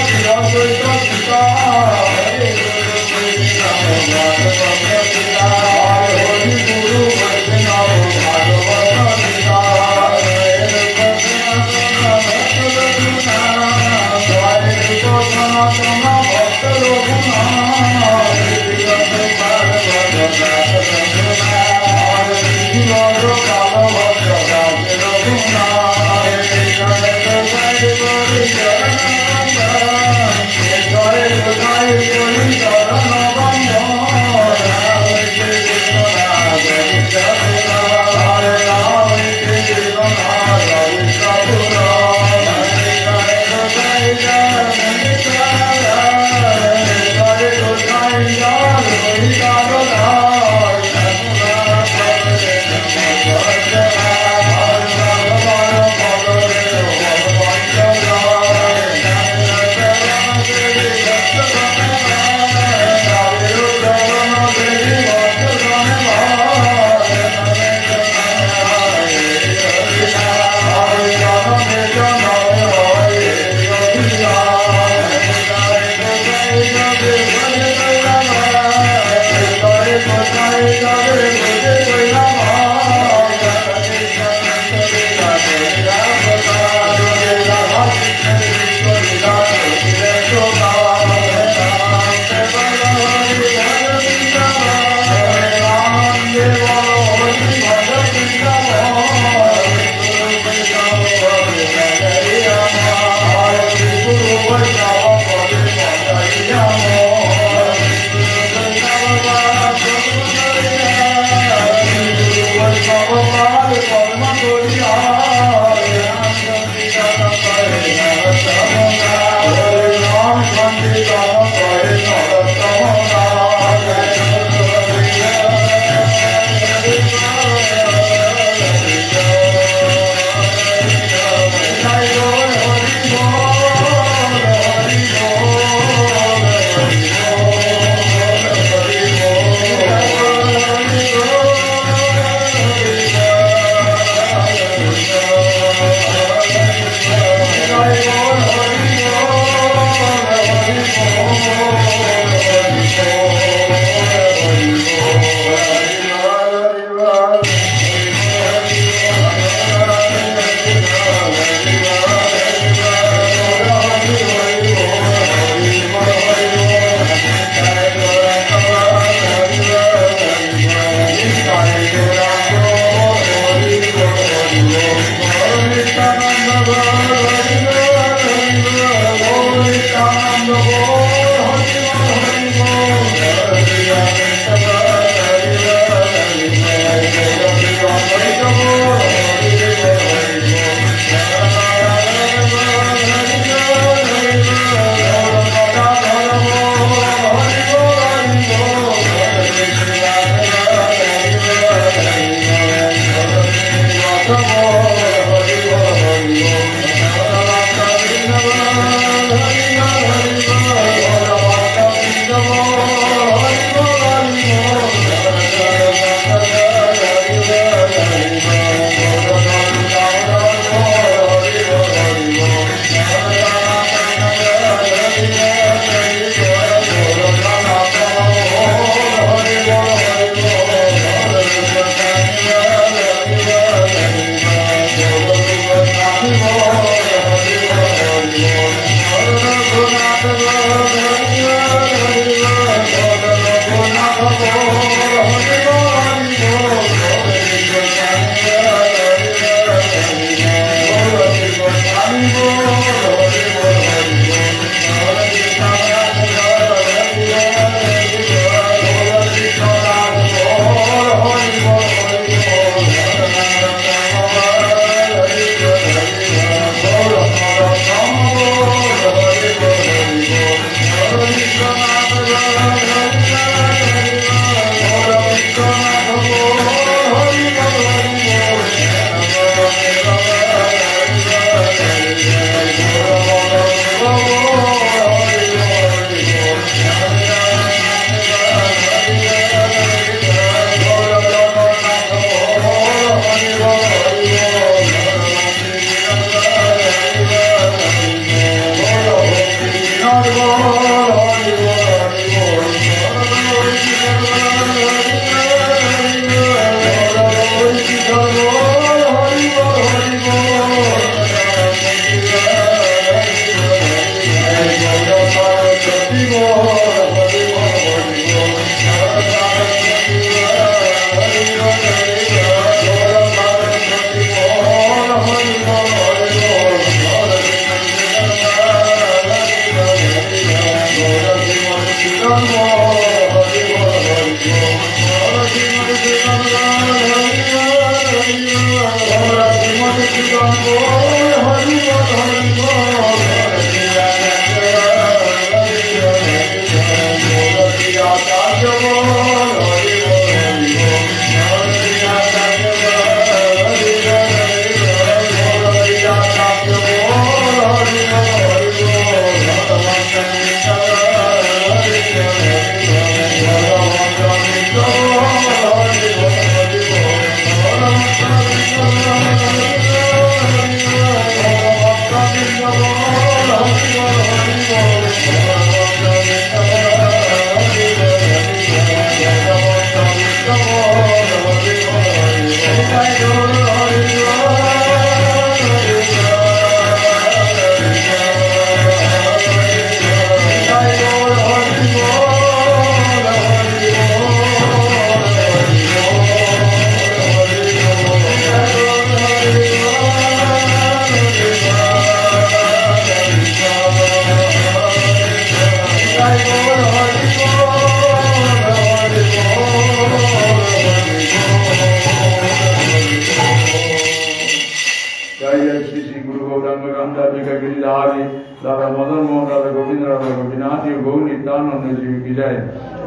রাধা মদন মোহন, রাধা গোবিন্দ, রাধা গোপীনাথ গৌ নিত্যানন্দ जीव की जय।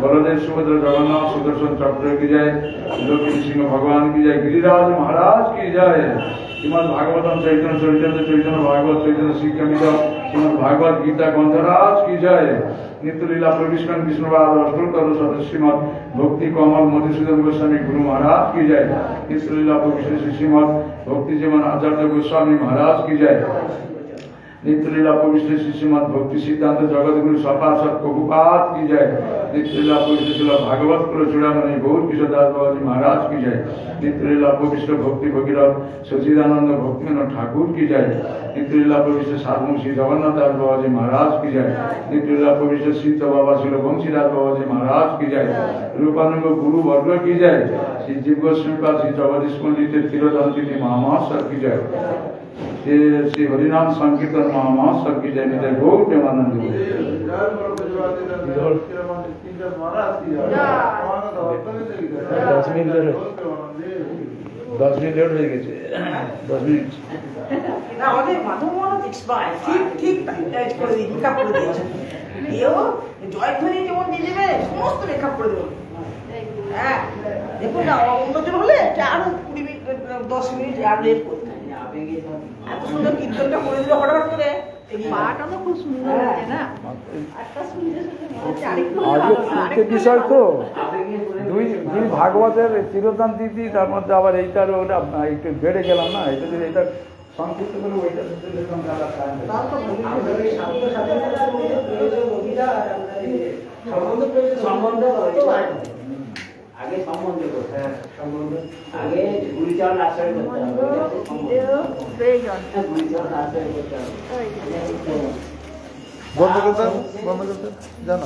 बलदेव सुभद्र जगन्नाथ सुदर्शन चक्र की जय। लक्ष्मी सिंह भगवान की जय। गिरिराज महाराज की जय। श्रीमद् भागवतम चैतन्य चैतन्य चैतन्य भागवत चैतन्य शिक्षामित श्रीमद् भागवत गीता ग्रंथराज की जय। नित्य लीला प्रविष्कन विष्णुवाद अष्टोत्तर सदस्य श्रीमद् भक्ति कमल मधुसूदन गोस्वामी गुरु महाराज की जय। नित्य लीला प्रविष्ट श्रीमद् भक्ति जीवन आचार्य गोस्वामी महाराज की जय। नित्य लीला प्रविष्ट श्रीमद् भक्ति सिद्धांत जगत गुरु सपार्षद प्रभुपाद की जय। नित्य लीला प्रविष्ट श्रीला भागवत कुल चूड़ामणि गौर किशोर दास बाबाजी महाराज की जय। नित्य लीला प्रविष्ट भक्ति भगीरथ सचिदानंद भक्तिविनोद ठाकुर की जय। नित्य लीला प्रविष्ट साधु श्री जगन्नाथ दास बाबाजी महाराज की जय। नित्य लीला प्रविष्ट सिद्ध बाबा श्री वंशीदास बाबाजी महाराज की जय। रूपानुग गुरु वर्ग की जय। श्री जीव गोस्वामी पाद श्री जगदीश पंडित तीर्थदंती महामहोत्सव की जय। श्री हरिनाम संकीर्तन महामहोत्सव की जय। नित्य गौर प्रेमानंद। 10 মিনিট লেট হয়ে গেছে। 10 মিনিট না আমাদের মাধবমোহন ঠিক করে দিই, মেকআপ করে দিয়েছে। এও জয়ধ্বনি যেমন দিয়ে দেবে সমস্ত মেকআপ করে দেবো। হ্যাঁ দেখুন না, অন্যজন হলে আরো 20 মিনিট 10 মিনিট আর লেট করতে হয়। এত সুন্দর কীর্তনটা করে দিল হঠাৎ করে। পাটা তো খুব সুন্দর লাগে না, একটা শুনতে শুনতে মনে হচ্ছে আরেকটু আজকে বিষয় তো দুই ভাগবতের চিরদান তিথি, তার মধ্যে আবার এইটার ওটা একটু বেড়ে গেলাম না, এটা যদি এটা সংক্ষিপ্ত করে ওইটা আগে সম্বন্ধ করতে আগে গুলি চাল আশ্রয় করতে হবে। গুলি চাল আশ্রয় করতে হবে। বন্ধ করতে জানো।